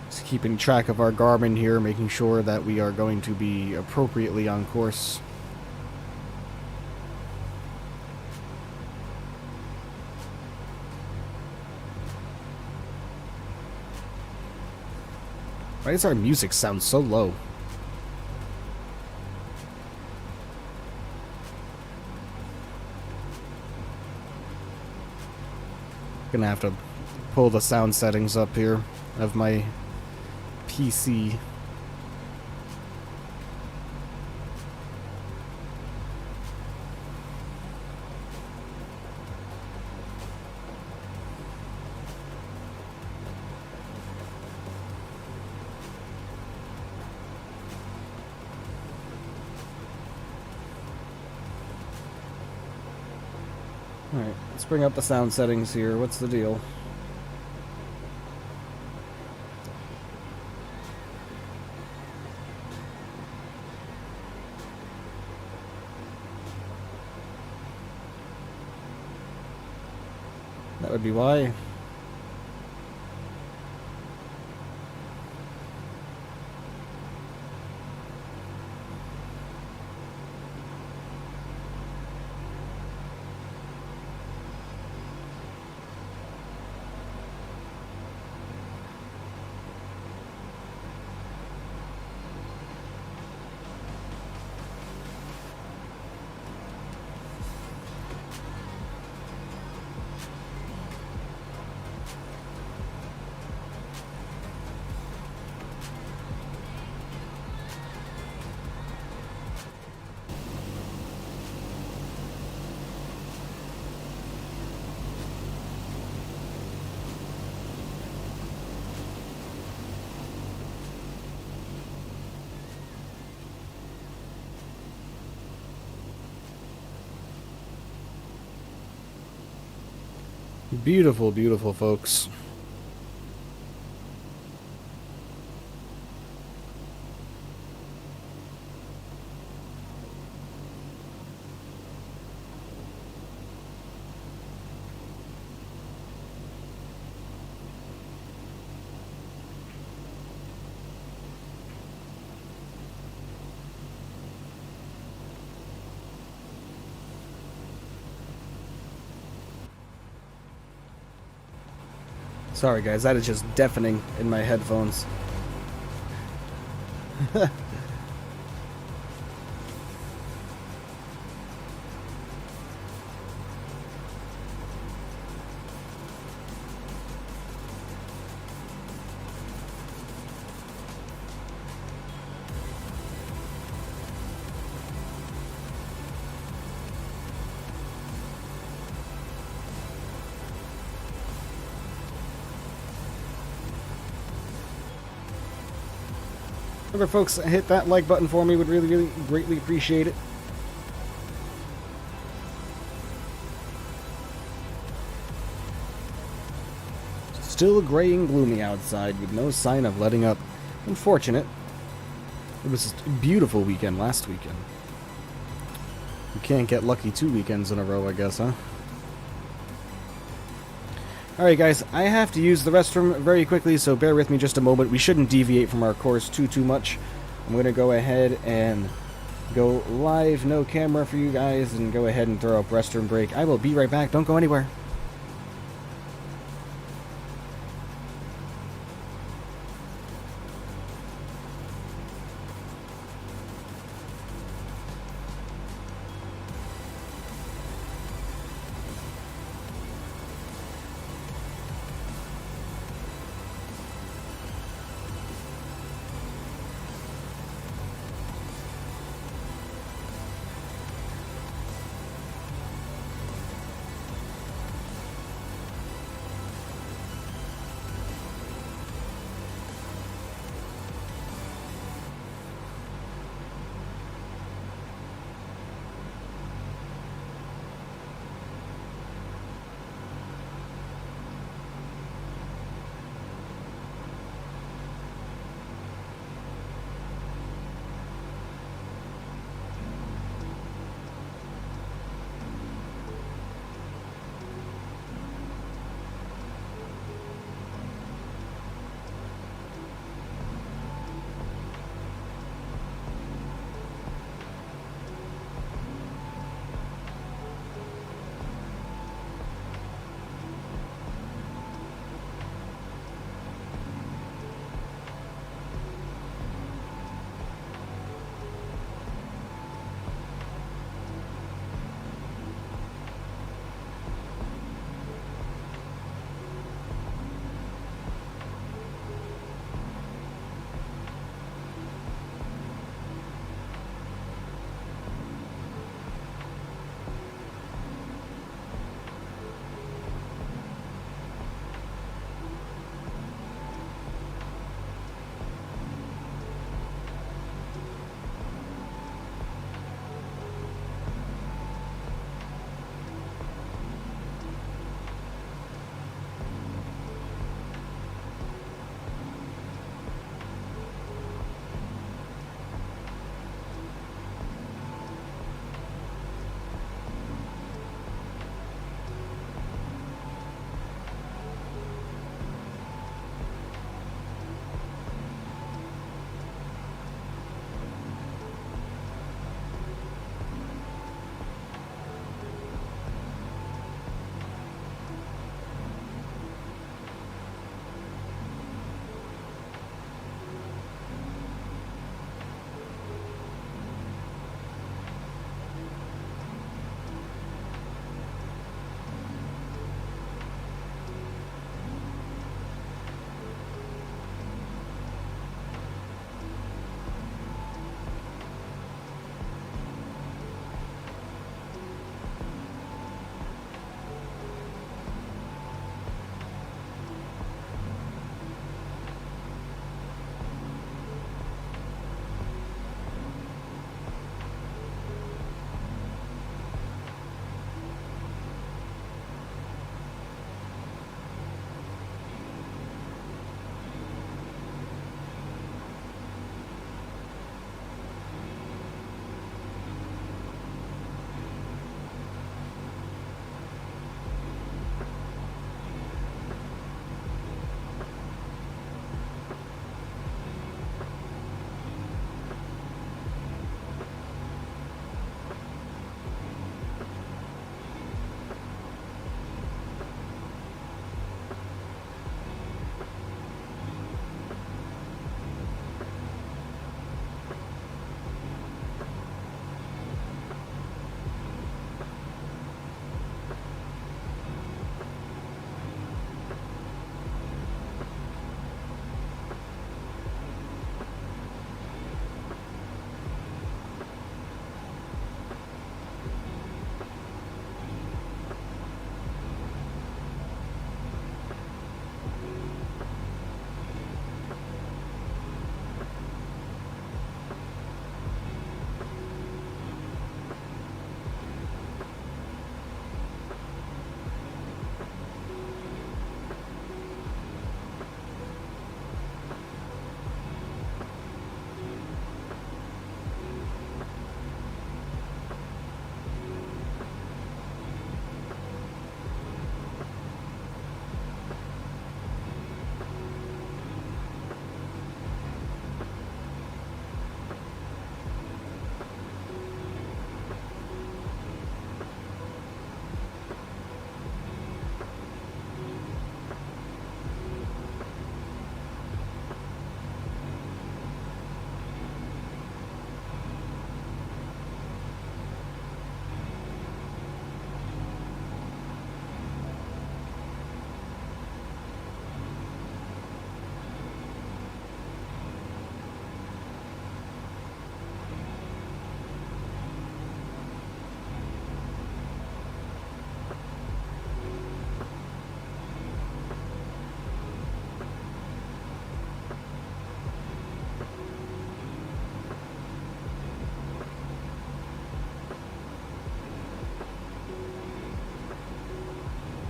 Just keeping track of our Garmin here, making sure that we are going to be appropriately on course. Why does our music sound so low? Gonna have to pull the sound settings up here of my PC. Alright, let's bring up the sound settings here. What's the deal? That would be why. Beautiful, beautiful, folks. Sorry guys, that is just deafening in my headphones. Remember, folks, hit that like button for me. Would really, really greatly appreciate it. Still gray and gloomy outside with no sign of letting up. Unfortunate. It was a beautiful weekend last weekend. You can't get lucky 2 weekends in a row, I guess, huh? Alright guys, I have to use the restroom very quickly, so bear with me just a moment. We shouldn't deviate from our course too much. I'm going to go ahead and go live, no camera for you guys, and go ahead and throw up restroom break. I will be right back. Don't go anywhere.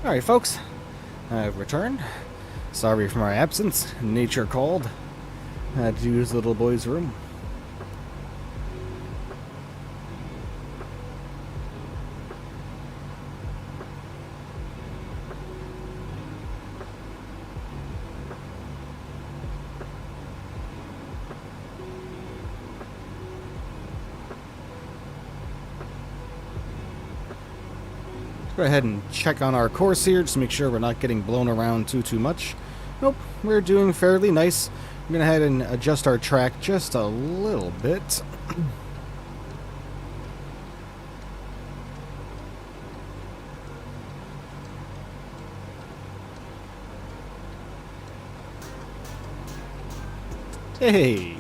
Alright, folks. I've returned. Sorry for my absence. Nature called. I had to use the little boy's room. Go ahead and check on our course here, just to make sure we're not getting blown around too much. Nope, we're doing fairly nice. I'm going to head and adjust our track just a little bit. Hey!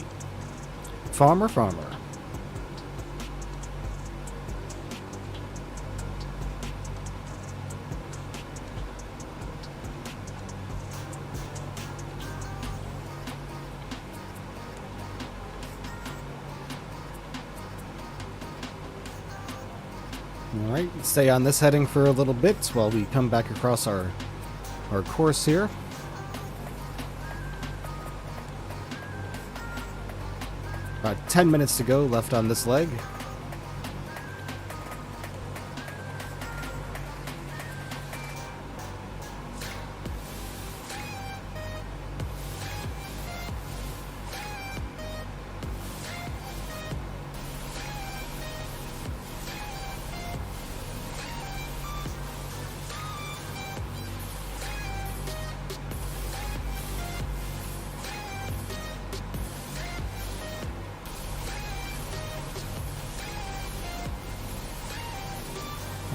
Farmer. Alright, stay on this heading for a little bit while we come back across our course here. About 10 minutes to go left on this leg.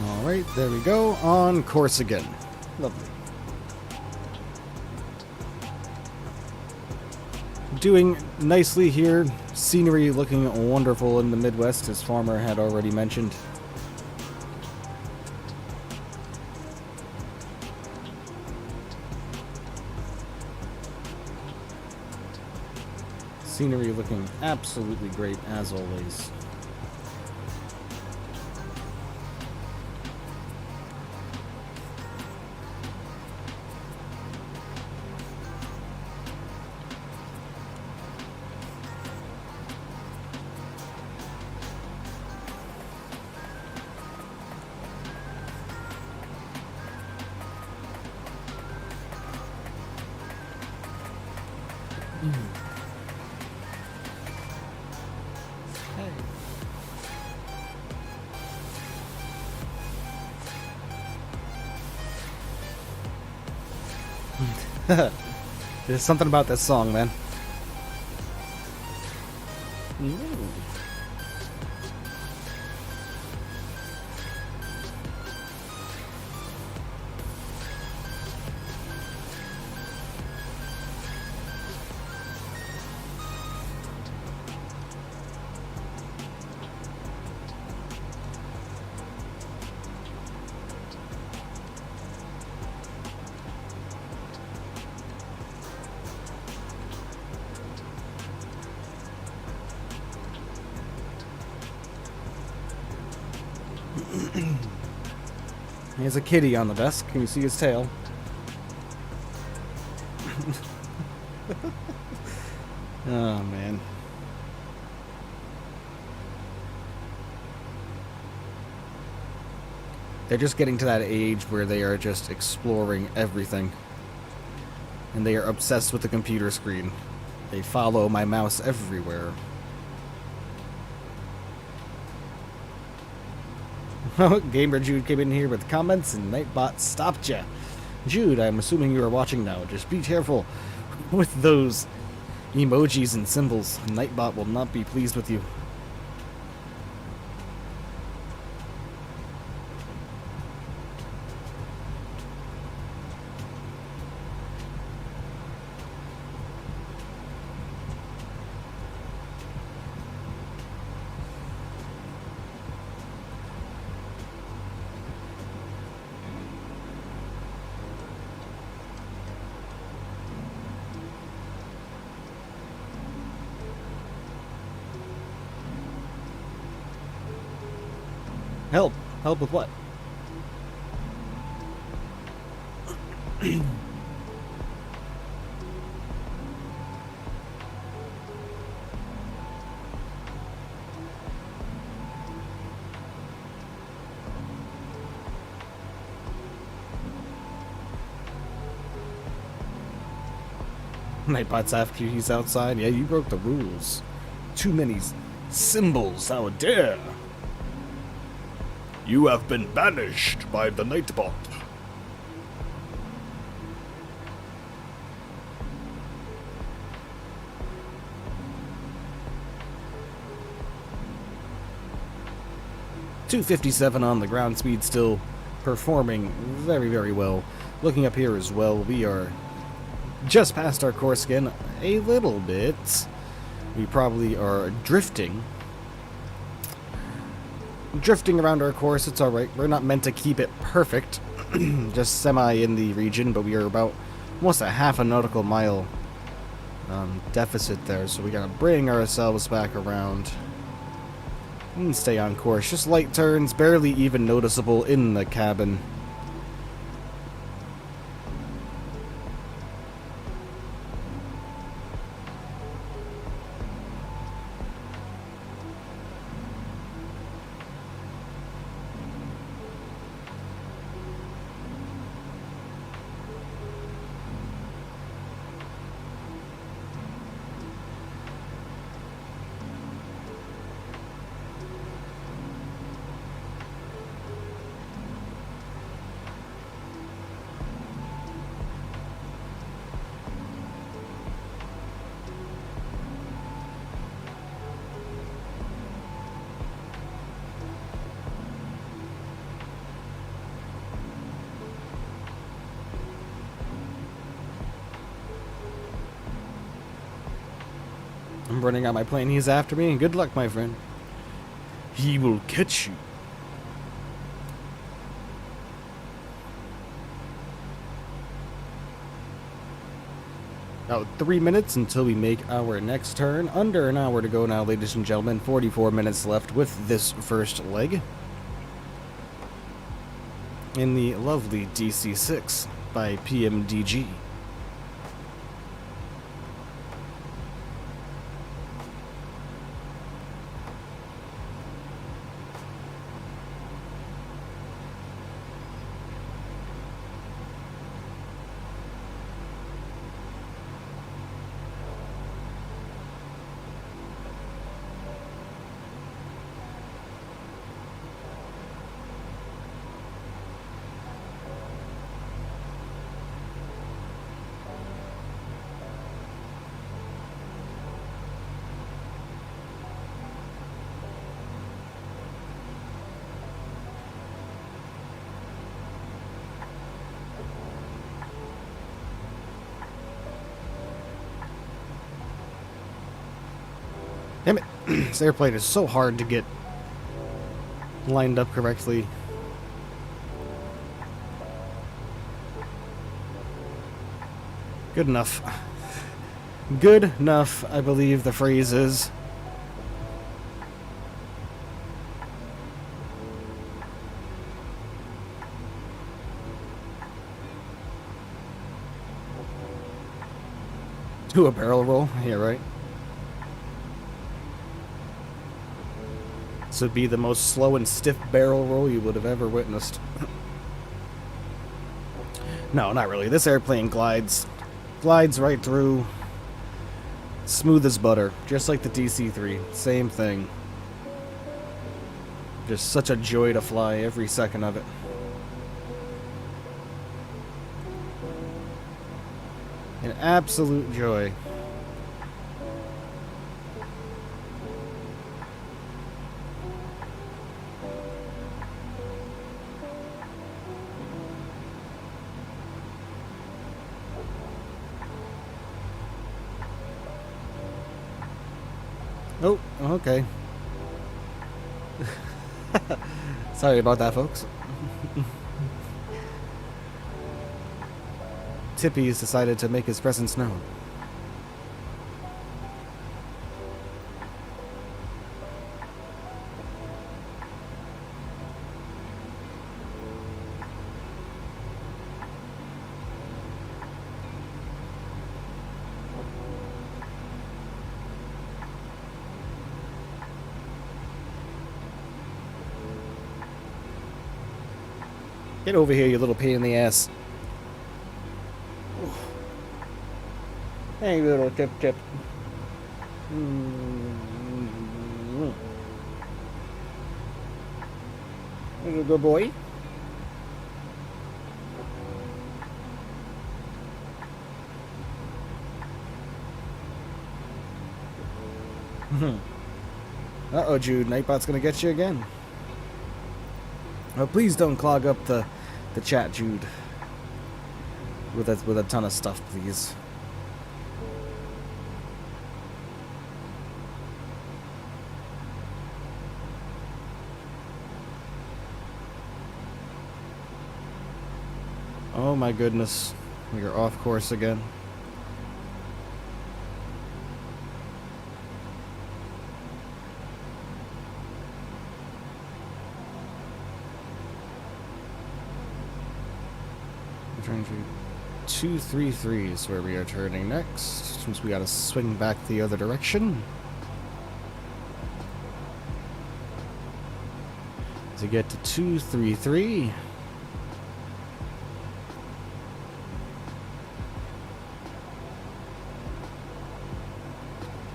Alright, there we go. On course again. Lovely. Doing nicely here. Scenery looking wonderful in the Midwest, as Farmer had already mentioned. Scenery looking absolutely great, as always. There's something about this song, man. He has a kitty on the desk. Can you see his tail? Oh, man. They're just getting to that age where they are just exploring everything. And they are obsessed with the computer screen. They follow my mouse everywhere. Gamer Jude came in here with comments and Nightbot stopped ya. Jude, I'm assuming you are watching now. Just be careful with those emojis and symbols. Nightbot will not be pleased with you. Help? Help with what? Nightbot's after he's outside. Yeah, you broke the rules. Too many symbols, how dare! You have been banished by the Nightbot. .257 on the ground speed, still performing very, very well. Looking up here as well, we are just past our course again a little bit. We probably are drifting around our course. It's alright. We're not meant to keep it perfect. Just semi in the region, but we are about almost a half a nautical mile deficit there, so we gotta bring ourselves back around and stay on course. Just light turns, barely even noticeable in the cabin. I'm running out my plane. He's after me, and good luck, my friend. He will catch you. About 3 minutes until we make our next turn. Under an hour to go now, ladies and gentlemen. 44 minutes left with this first leg. In the lovely DC-6 by PMDG. Damn it. This airplane is so hard to get lined up correctly. Good enough. Good enough, I believe the phrase is. Do a barrel roll? Yeah, right. This would be the most slow and stiff barrel roll you would have ever witnessed. No, not really. This airplane glides right through. Smooth as butter. Just like the DC-3. Same thing. Just such a joy to fly every second of it. An absolute joy. Oh, okay. Sorry about that, folks. Tippy has decided to make his presence known. Get over here, you little pain in the ass. Hey, little tip. Little good boy. Uh-oh, Jude. Nightbot's gonna get you again. Oh, please don't clog up the chat, Jude. With a ton of stuff, please. Oh my goodness. We are off course again. Turn 233 is where we are turning next, since we gotta swing back the other direction. To get to 233.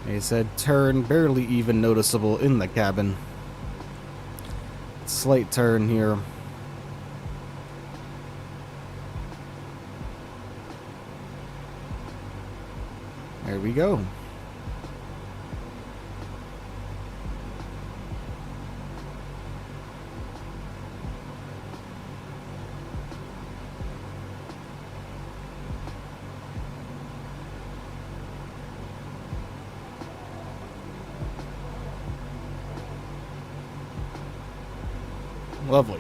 They said turn barely even noticeable in the cabin. Slight turn here. There we go. Lovely.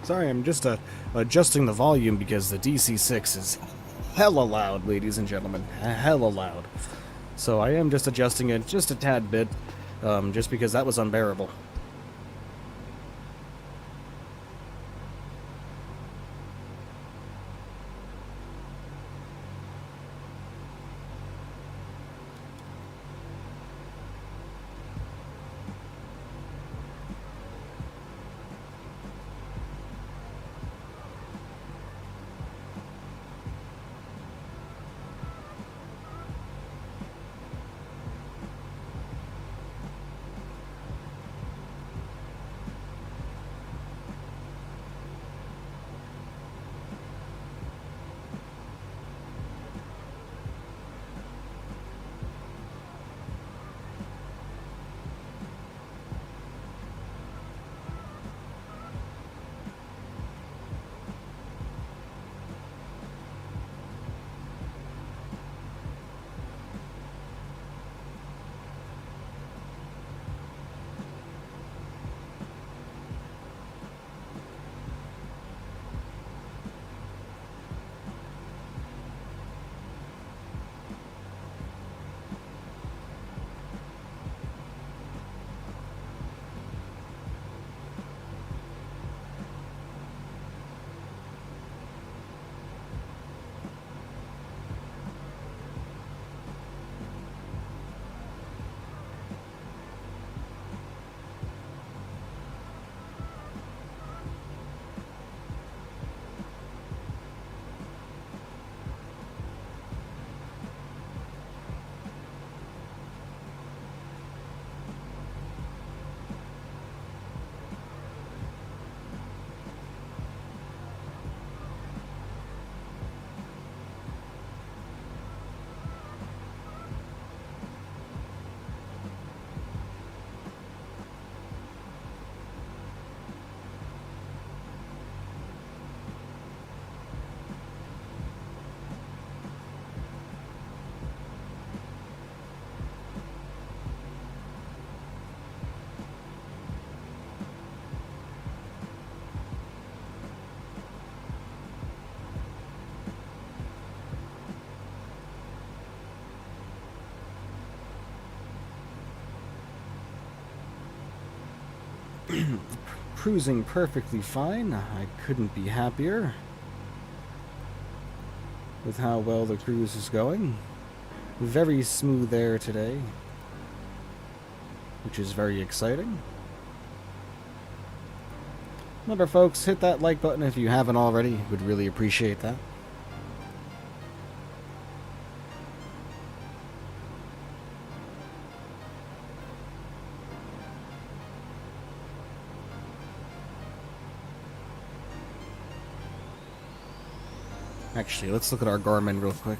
Sorry, I'm just adjusting the volume because the DC-6 is hella loud, ladies and gentlemen. Hella loud. So I am just adjusting it just a tad bit, just because that was unbearable. Cruising perfectly fine. I couldn't be happier with how well the cruise is going. Very smooth air today, which is very exciting. Remember, folks, hit that like button if you haven't already. Would really appreciate that. Actually, let's look at our Garmin real quick.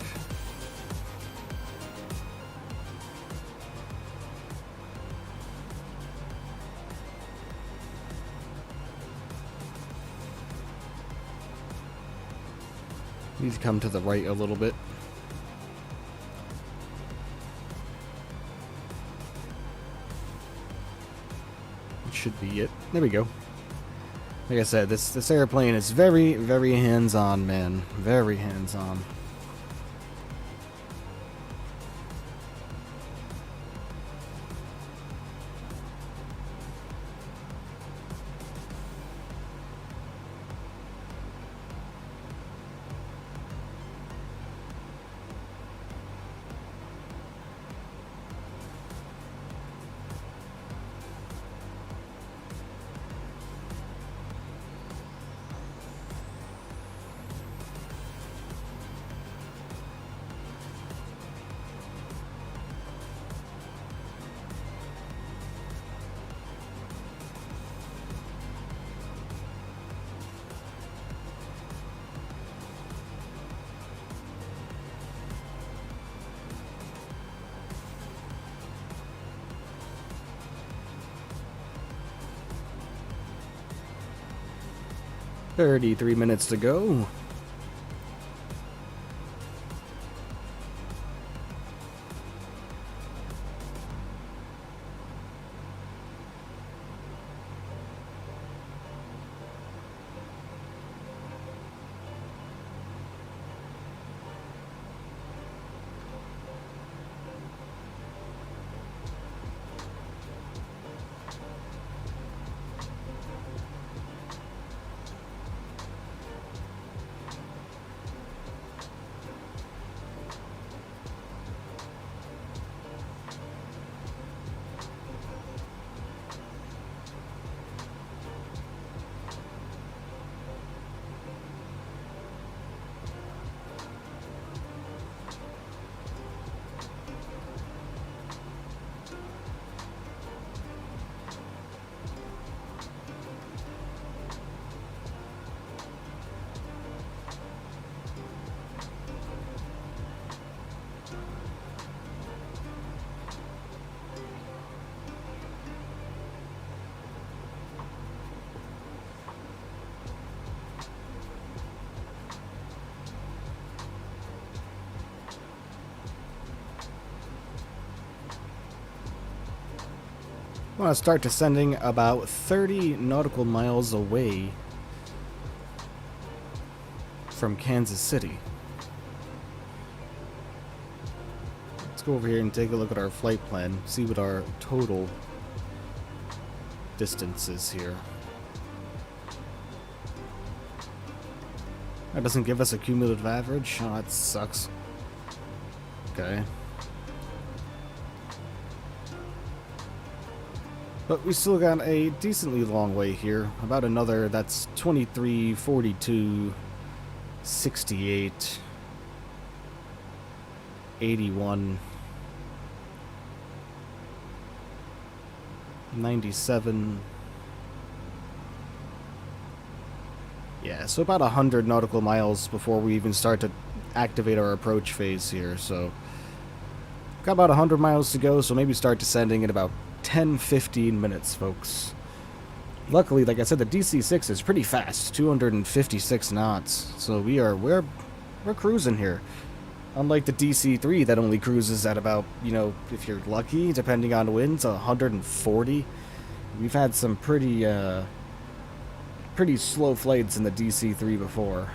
Need to come to the right a little bit. It should be it. There we go. Like I said, this airplane is very, very hands-on, man. Very hands-on. "33 minutes to go." I want to start descending about 30 nautical miles away from Kansas City. Let's go over here and take a look at our flight plan, see what our total distance is here. That doesn't give us a cumulative average? Oh, that sucks. Okay. But we still got a decently long way here. About another, that's 23, 42, 68, 81, 97. Yeah, so about 100 nautical miles before we even start to activate our approach phase here. So got about 100 miles to go, so maybe start descending in about 10-15 minutes, folks. Luckily, like I said, the DC-6 is pretty fast, 256 knots. So we're cruising here. Unlike the DC-3 that only cruises at about, you know, if you're lucky, depending on winds, 140. We've had some pretty slow flights in the DC-3 before.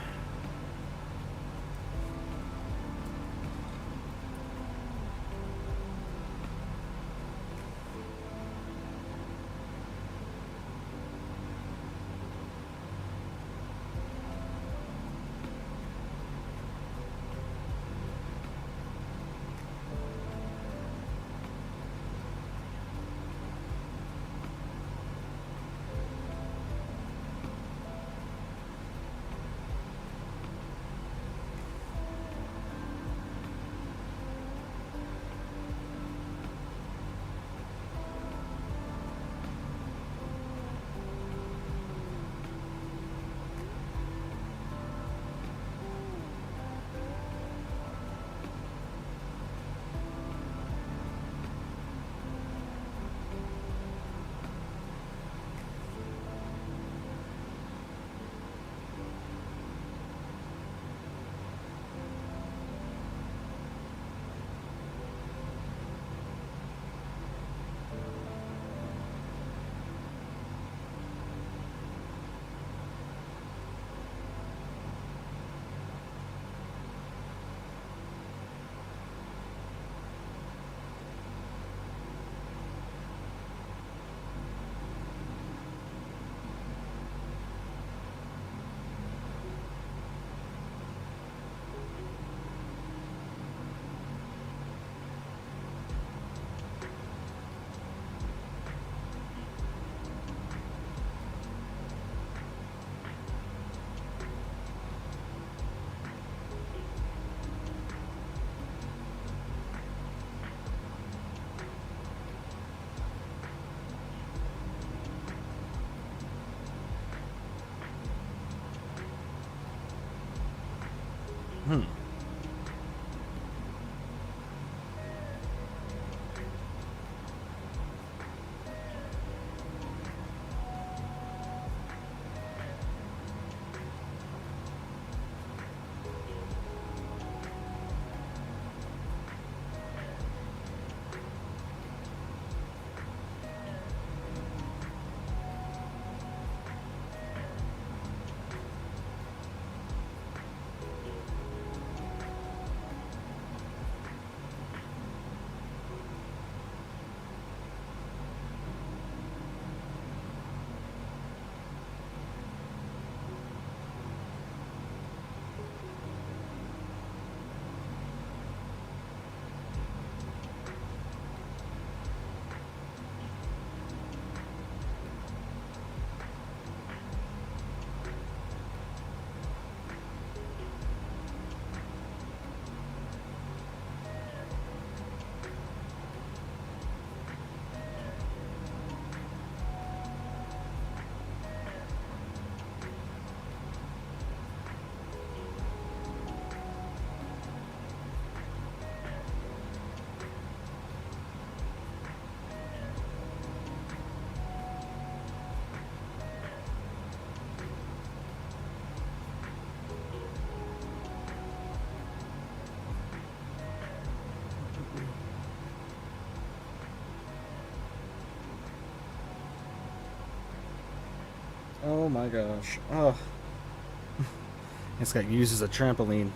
Oh my gosh. Oh. This guy uses a trampoline.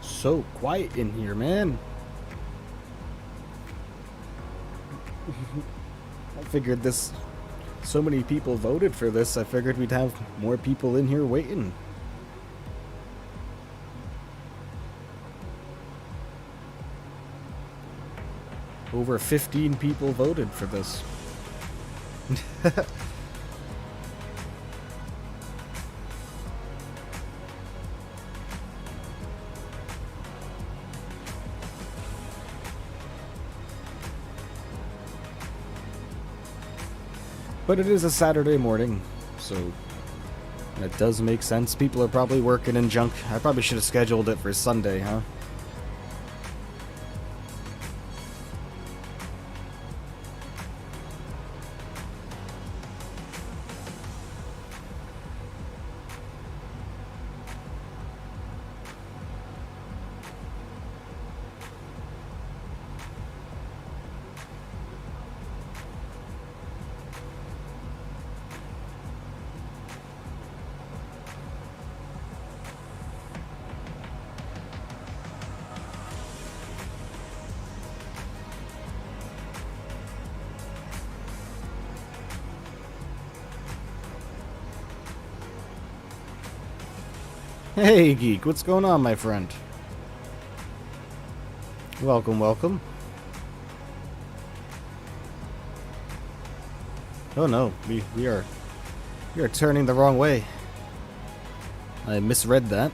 So quiet in here, man. I figured this, so many people voted for this, I figured we'd have more people in here waiting. Over 15 people voted for this. But it is a Saturday morning, so it does make sense. People are probably working in junk. I probably should have scheduled it for Sunday, huh? Hey, Geek, what's going on, my friend? Welcome, welcome. Oh no, we are turning the wrong way. I misread that.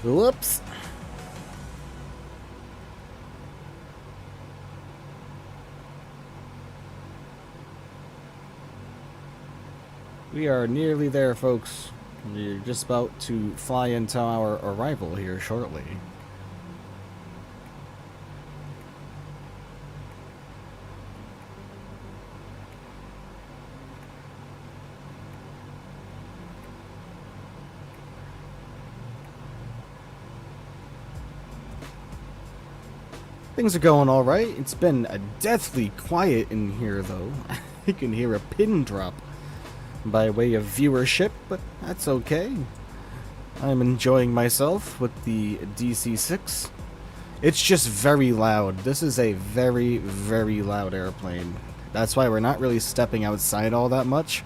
Whoops. We are nearly there, folks. We're just about to fly into our arrival here shortly. Things are going all right. It's been deathly quiet in here, though. You can hear a pin drop by way of viewership, but that's okay. I'm enjoying myself with the DC-6. It's just very loud. This is a very, very loud airplane. That's why we're not really stepping outside all that much.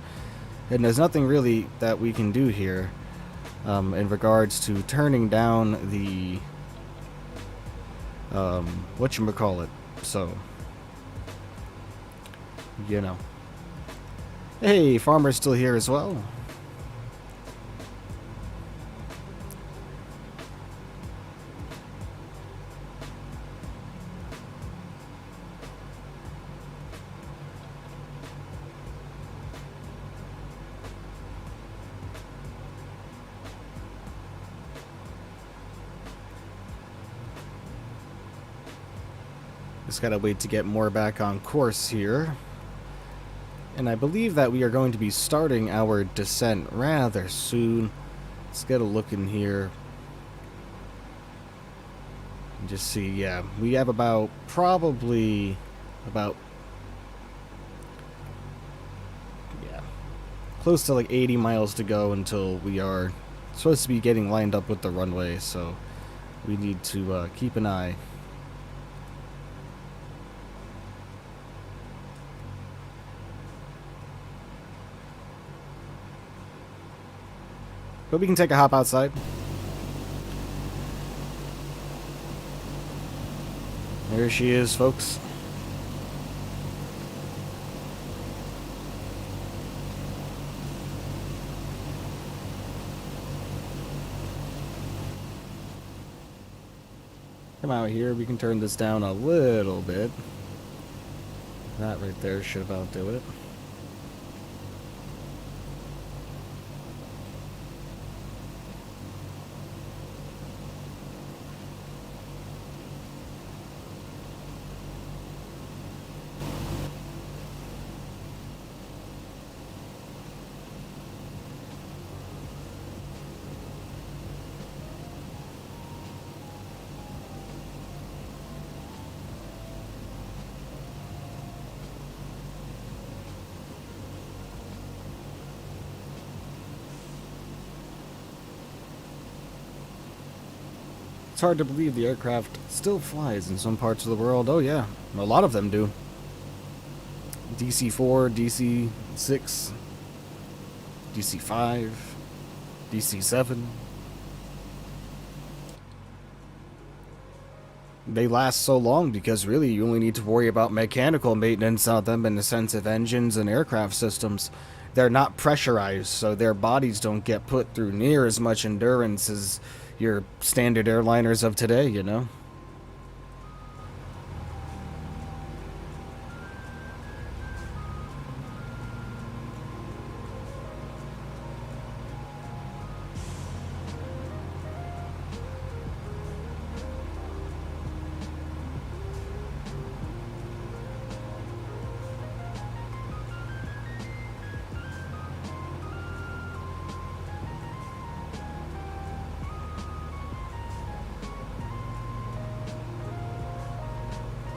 And there's nothing really that we can do here in regards to turning down the whatchamacallit. So, you know. Hey, Farmer's still here as well. Just gotta wait to get more back on course here. And I believe that we are going to be starting our descent rather soon. Let's get a look in here. Just see, yeah, we have probably about, yeah, close to like 80 miles to go until we are supposed to be getting lined up with the runway, so we need to keep an eye. But we can take a hop outside. There she is, folks. Come out here. We can turn this down a little bit. That right there should about do it. It's hard to believe the aircraft still flies in some parts of the world. Oh yeah, a lot of them do. DC-4, DC-6, DC-5, DC-7. They last so long because really you only need to worry about mechanical maintenance on them in the sense of engines and aircraft systems. They're not pressurized, so their bodies don't get put through near as much endurance as your standard airliners of today, you know?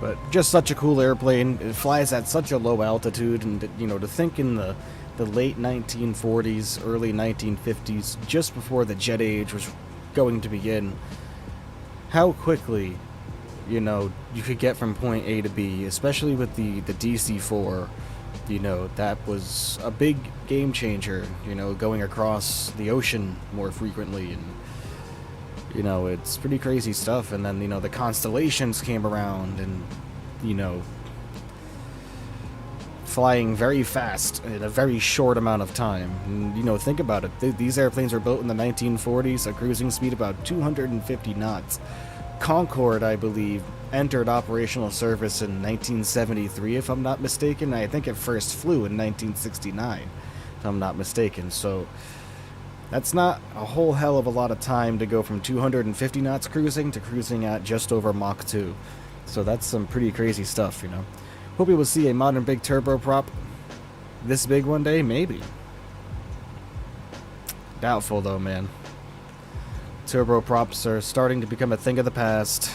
But just such a cool airplane. It flies at such a low altitude, and you know, to think in the late 1940s, early 1950s, just before the jet age was going to begin, how quickly, you know, you could get from point A to B, especially with the DC-4. You know, that was a big game changer, you know, going across the ocean more frequently, and you know, it's pretty crazy stuff. And then, you know, the constellations came around, and, you know, flying very fast in a very short amount of time. And, you know, think about it. These airplanes were built in the 1940s, a cruising speed about 250 knots. Concorde, I believe, entered operational service in 1973, if I'm not mistaken. I think it first flew in 1969, if I'm not mistaken. So that's not a whole hell of a lot of time to go from 250 knots cruising to cruising at just over Mach 2. So that's some pretty crazy stuff, you know. Hope we will see a modern big turboprop this big one day, maybe. Doubtful though, man. Turboprops are starting to become a thing of the past.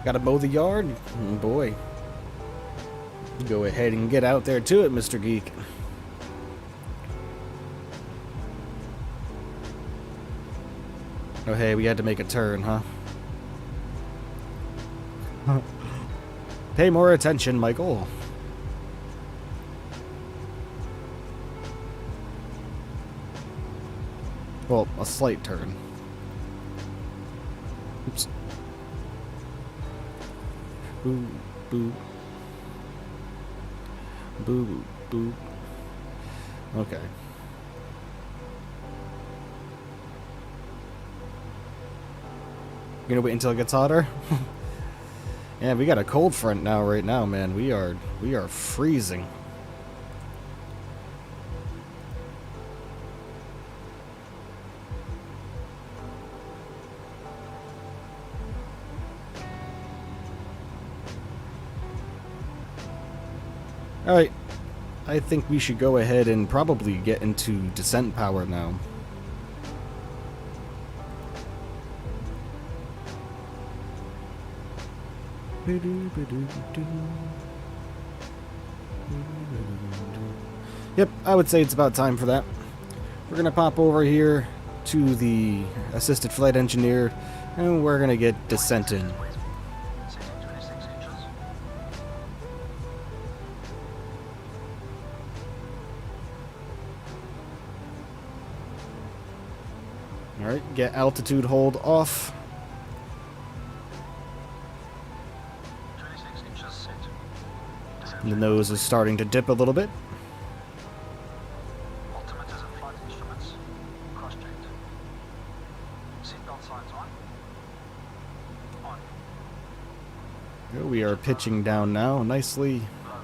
Gotta mow the yard? Oh boy. Go ahead and get out there to it, Mr. Geek. Oh hey, we had to make a turn, huh? Pay more attention, Michael. Well, a slight turn. Oops. Boo, boo. Boo, boo. Okay. You gonna wait until it gets hotter? Yeah, we got a cold front now, right now, man. We are freezing. Alright, I think we should go ahead and probably get into descent power now. Yep, I would say it's about time for that. We're going to pop over here to the assisted flight engineer, and we're going to get descent in. Alright, get altitude hold off. 26 inches set. The nose is starting to dip a little bit. Altimeters and flight instruments cross-checked. Seatbelt signs on. On. We are pitching down now, nicely. Low.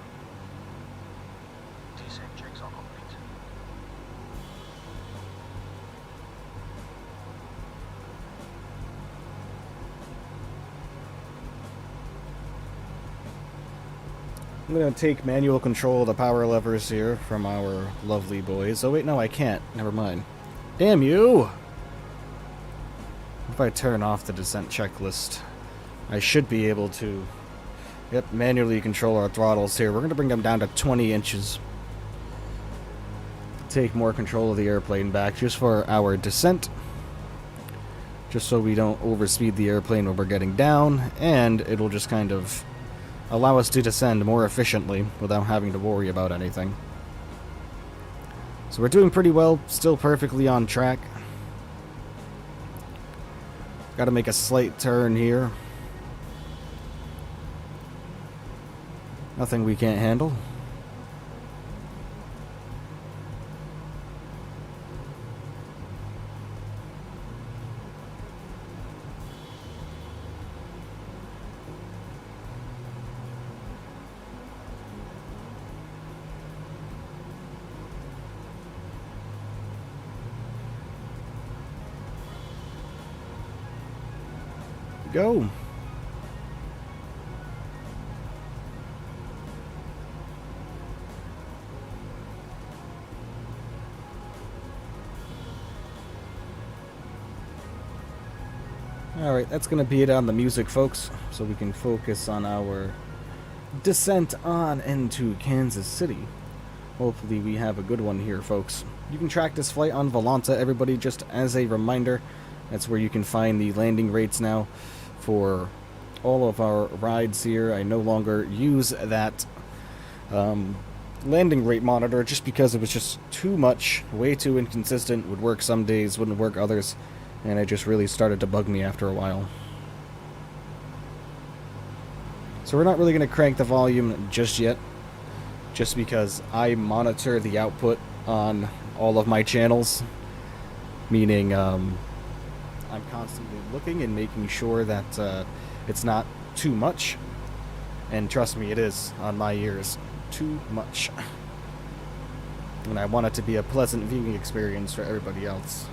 Descent checks are complete. I'm going to take manual control of the power levers here from our lovely boys. Oh wait, no, I can't. Never mind. Damn you! If I turn off the descent checklist, I should be able to, yep, manually control our throttles here. We're going to bring them down to 20 inches. Take more control of the airplane back just for our descent. Just so we don't overspeed the airplane when we're getting down, and it'll just kind of allow us to descend more efficiently without having to worry about anything. So we're doing pretty well, still perfectly on track. Got to make a slight turn here. Nothing we can't handle. Go. Alright, that's going to be it on the music, folks, so we can focus on our descent on into Kansas City. Hopefully we have a good one here, folks. You can track this flight on Volanta, everybody, just as a reminder. That's where you can find the landing rates now for all of our rides here. I no longer use that landing rate monitor just because it was just too much, way too inconsistent, would work some days, wouldn't work others, and it just really started to bug me after a while. So we're not really going to crank the volume just yet, just because I monitor the output on all of my channels, meaning I'm constantly looking and making sure that it's not too much, and trust me, it is on my ears too much, and I want it to be a pleasant viewing experience for everybody else.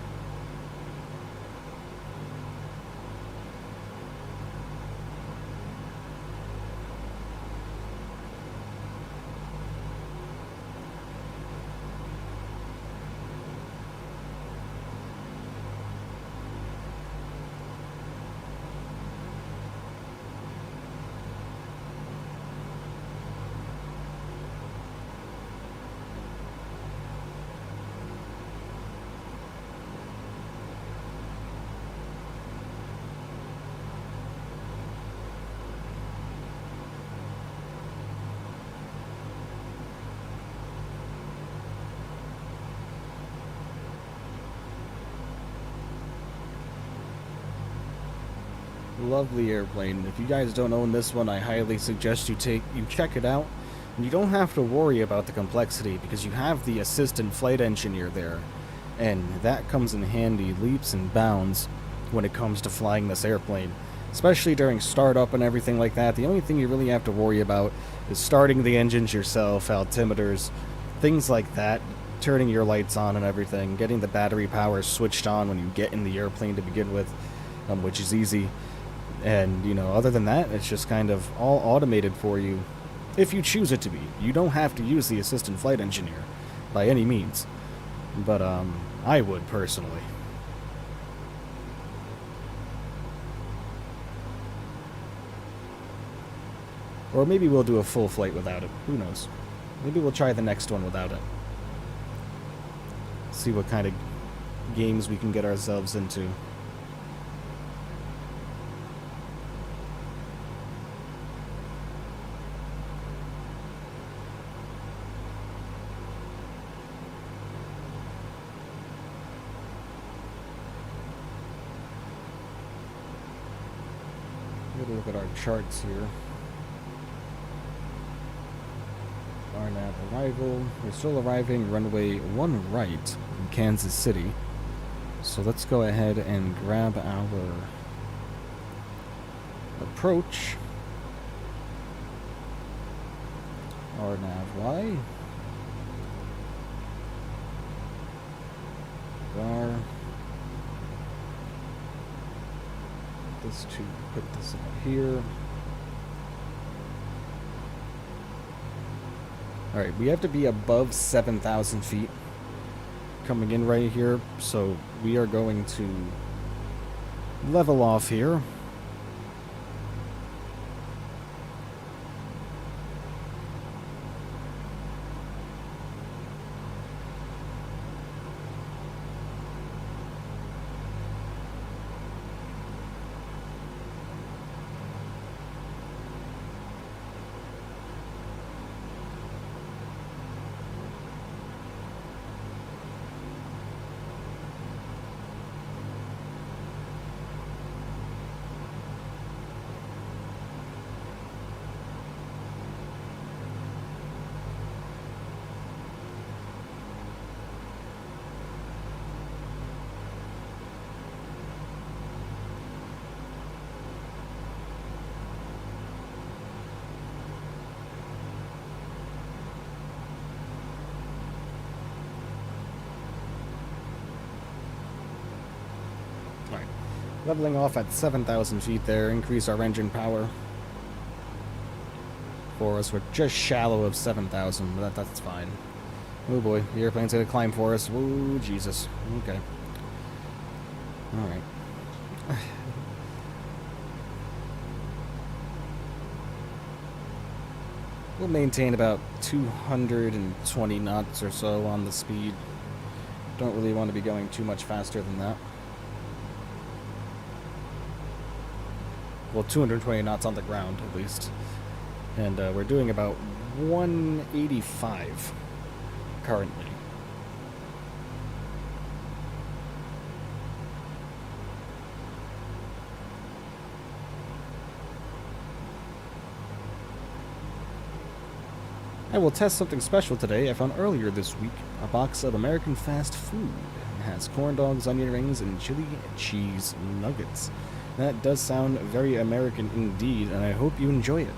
Lovely airplane. If you guys don't own this one, I highly suggest you check it out. And you don't have to worry about the complexity because you have the assistant flight engineer there. And that comes in handy leaps and bounds when it comes to flying this airplane. Especially during startup and everything like that. The only thing you really have to worry about is starting the engines yourself, altimeters, things like that, turning your lights on and everything, getting the battery power switched on when you get in the airplane to begin with, which is easy. And, you know, other than that, it's just kind of all automated for you, if you choose it to be. You don't have to use the assistant flight engineer, by any means. But, I would, personally. Or maybe we'll do a full flight without it. Who knows? Maybe we'll try the next one without it. See what kind of games we can get ourselves into. Look at our charts here. Our nav arrival. We're still arriving runway 1 right in Kansas City. So let's go ahead and grab our approach. Our nav Y. Var. This to put this out here. Alright, we have to be above 7,000 feet coming in right here, so we are going to level off here. Leveling off at 7,000 feet there, increase our engine power for us. We're just shallow of 7,000, but that's fine. Oh boy, the airplane's gonna climb for us. Whoa, Jesus. Okay. Alright. We'll maintain about 220 knots or so on the speed. Don't really want to be going too much faster than that. Well, 220 knots on the ground, at least. And we're doing about 185 currently. I will test something special today. I found earlier this week a box of American fast food. It has corn dogs, onion rings, and chili cheese nuggets. That does sound very American indeed, and I hope you enjoy it.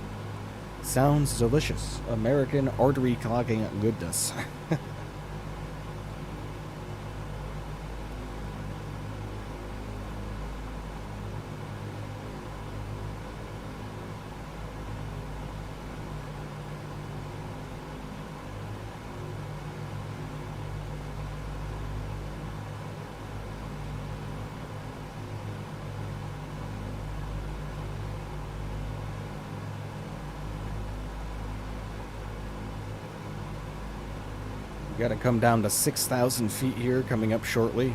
Sounds delicious. American artery clogging goodness. We gotta come down to 6,000 feet here, coming up shortly.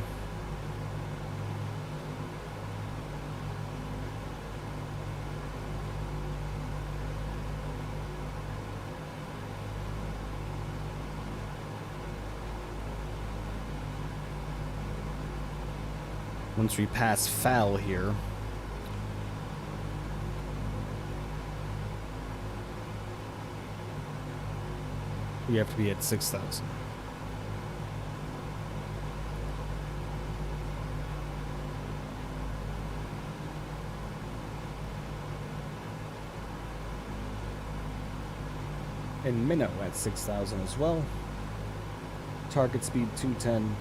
Once we pass FAL here, We have to be at 6,000. And minnow at 6,000 as well. Target speed 210.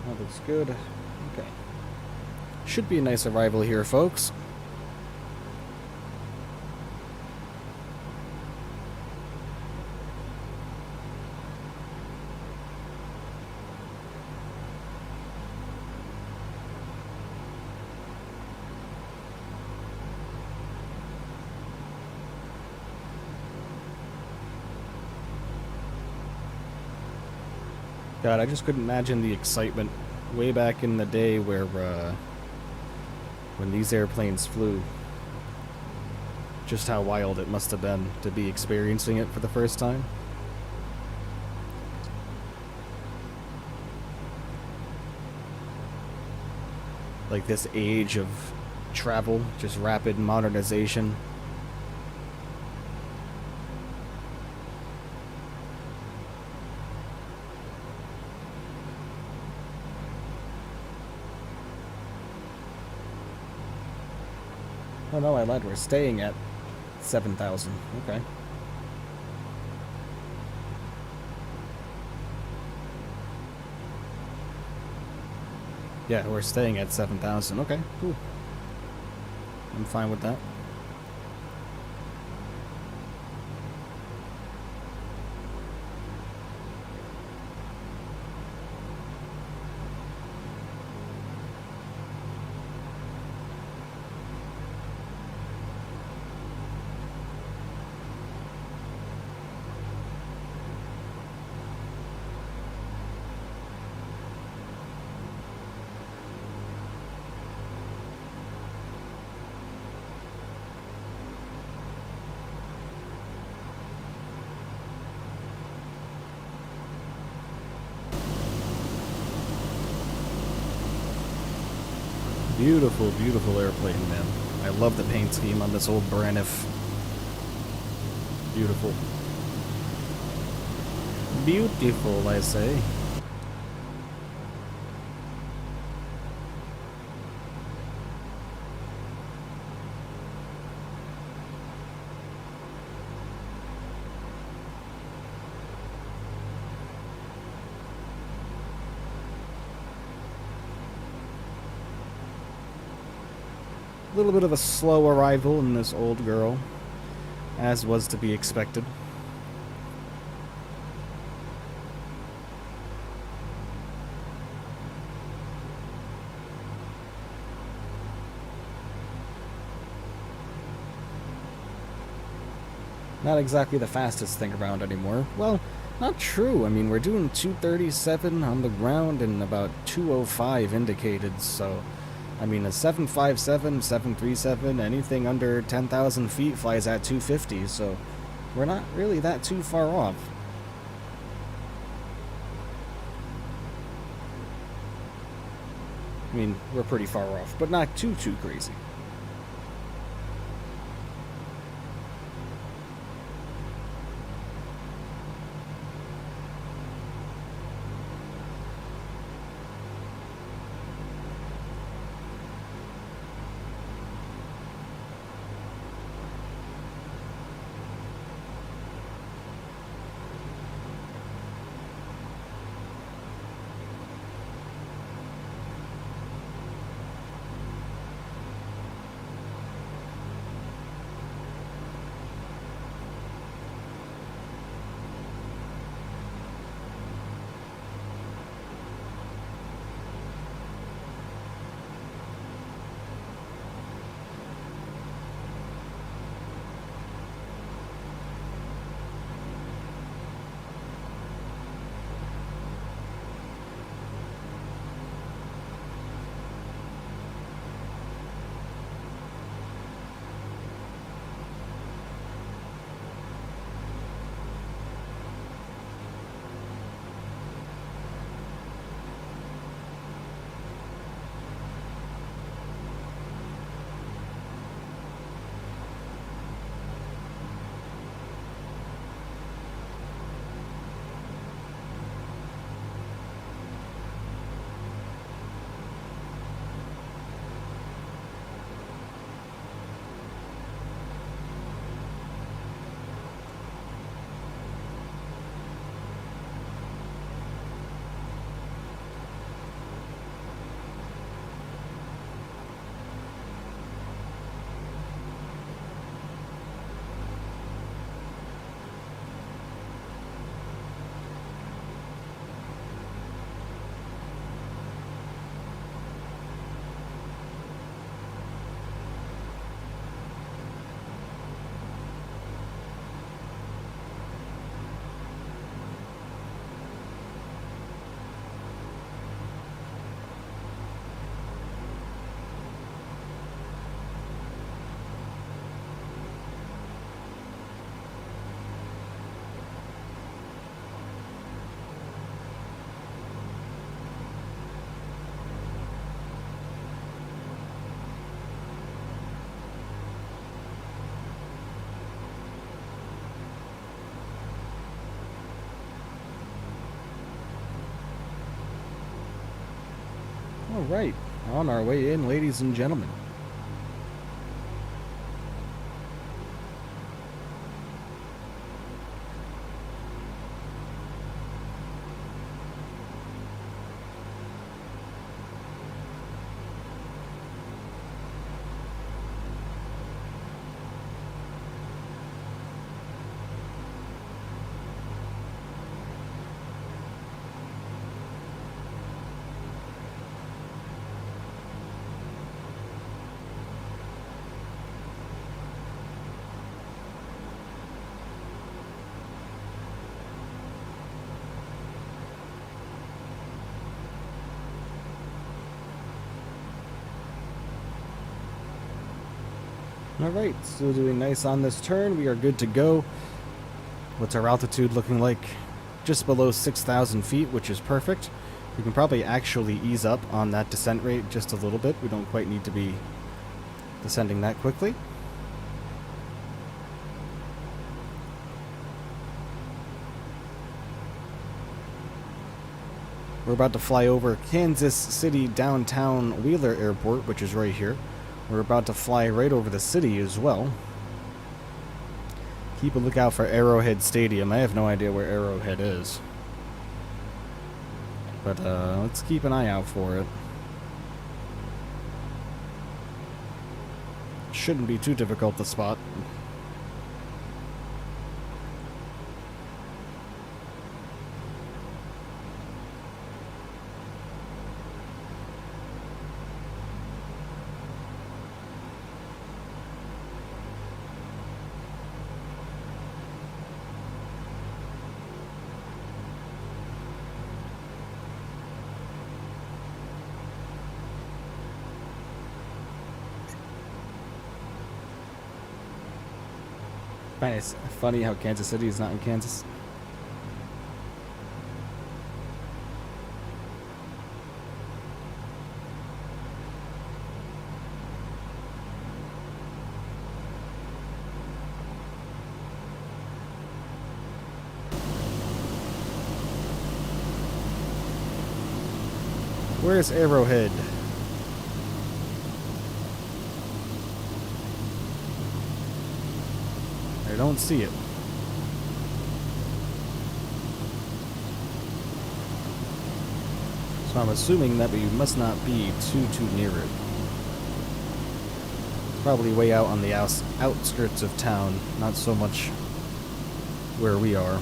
That looks good. Okay. Should be a nice arrival here, folks. God, I just couldn't imagine the excitement way back in the day where, when these airplanes flew. Just how wild it must have been to be experiencing it for the first time. Like this age of travel, just rapid modernization. Oh no, I lied. We're staying at 7,000. Okay. Yeah, we're staying at 7,000. Okay, cool. I'm fine with that. Beautiful, beautiful airplane, man. I love the paint scheme on this old Braniff. Beautiful. Beautiful, I say. A little bit of a slow arrival in this old girl, as was to be expected. Not exactly the fastest thing around anymore. Well, not true. I mean, we're doing 237 on the ground and about 205 indicated, so... I mean, a 757, 737, anything under 10,000 feet flies at 250, so we're not really that too far off. I mean, we're pretty far off, but not too crazy. Alright, on our way in, ladies and gentlemen. Alright, still doing nice on this turn. We are good to go. What's our altitude looking like? Just below 6,000 feet, which is perfect. We can probably actually ease up on that descent rate just a little bit. We don't quite need to be descending that quickly. We're about to fly over Kansas City downtown Wheeler Airport, which is right here. We're about to fly right over the city as well. Keep a lookout for Arrowhead Stadium. I have no idea where Arrowhead is. But let's keep an eye out for it. Shouldn't be too difficult to spot. It's funny how Kansas City is not in Kansas. Where's Arrowhead? I don't see it. So I'm assuming that we must not be too near it. It's probably way out on the outskirts of town, not so much where we are.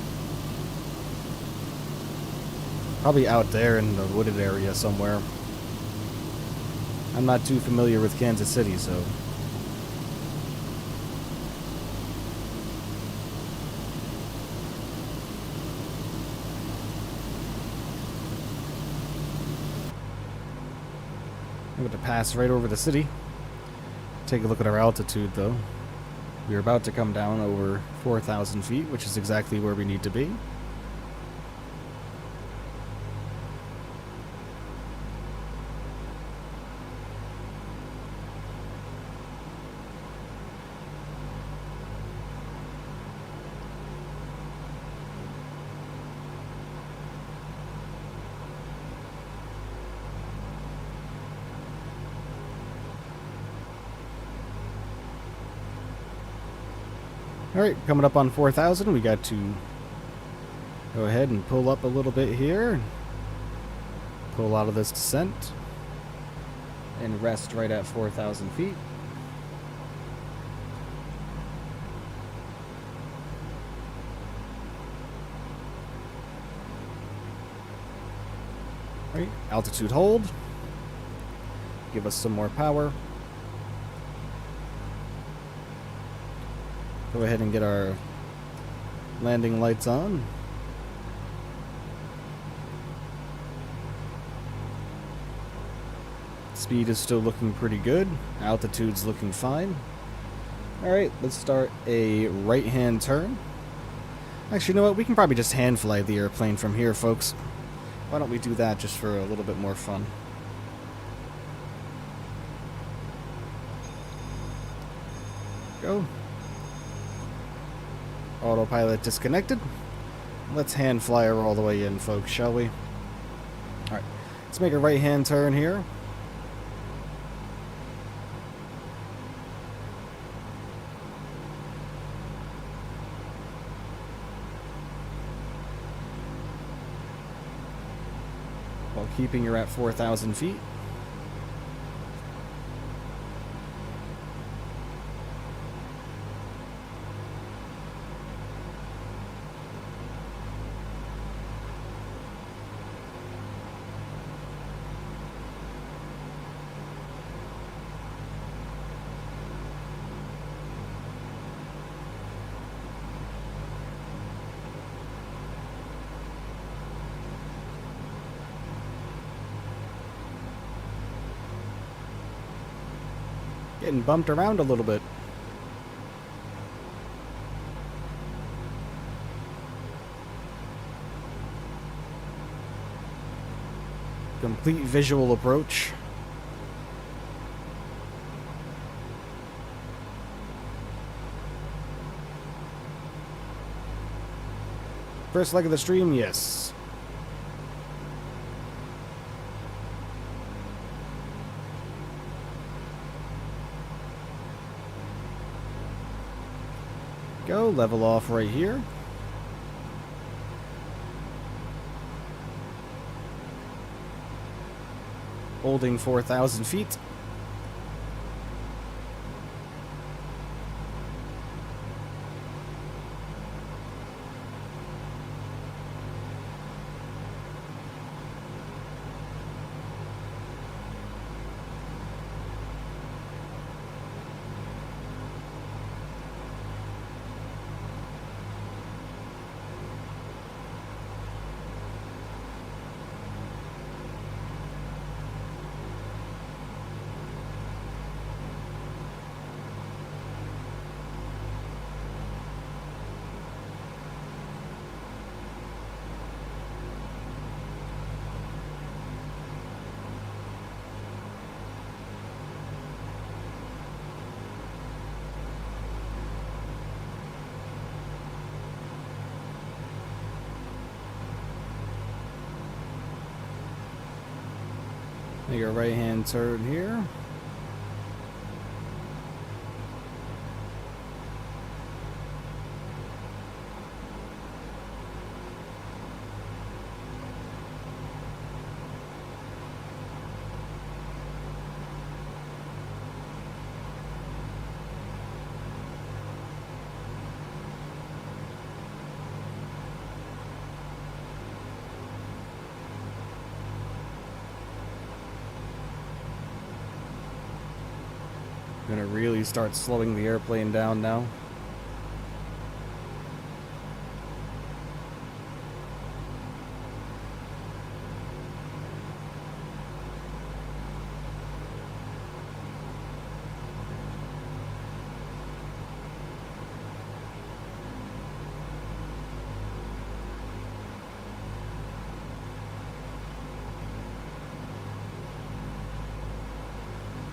Probably out there in the wooded area somewhere. I'm not too familiar with Kansas City, so... I'm going to pass right over the city. Take a look at our altitude, though. We're about to come down over 4,000 feet, which is exactly where we need to be. Alright, coming up on 4,000, we got to go ahead and pull up a little bit here. Pull out of this descent. And rest right at 4,000 feet. Alright, altitude hold. Give us some more power. Go ahead and get our landing lights on. Speed is still looking pretty good. Altitude's looking fine. Alright, let's start a right-hand turn. Actually, you know what? We can probably just hand fly the airplane from here, folks. Why don't we do that just for a little bit more fun? Go. Autopilot disconnected. Let's hand fly her all the way in, folks, shall we? Alright, let's make a right-hand turn here. while keeping her at 4,000 feet. Getting bumped around a little bit. Complete visual approach. First leg of the stream, yes. Go, level off right here. Holding 4,000 feet. Make a right-hand turn here. Gonna really start slowing the airplane down now.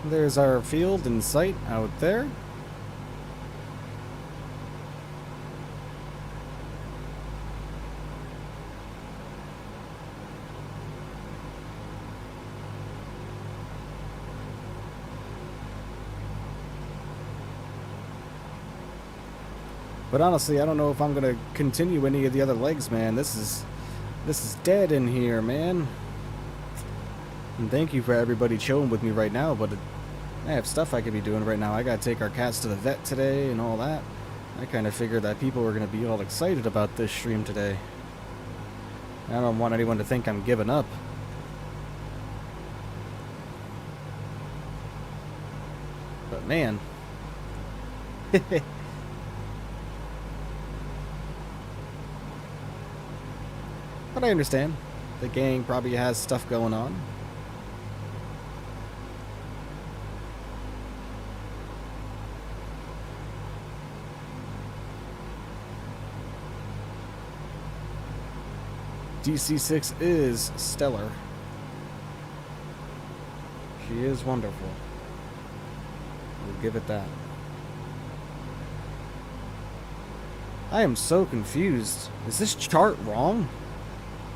There's our field in sight out there. But honestly, I don't know if I'm gonna continue any of the other legs, man. This is dead in here, man. And thank you for everybody chilling with me right now, but I have stuff I could be doing right now. I gotta take our cats to the vet today and all that. I kind of figured that people were gonna be all excited about this stream today. I don't want anyone to think I'm giving up. But man. But I understand. The gang probably has stuff going on. DC-6 is stellar. She is wonderful. We'll give it that. I am so confused. Is this chart wrong?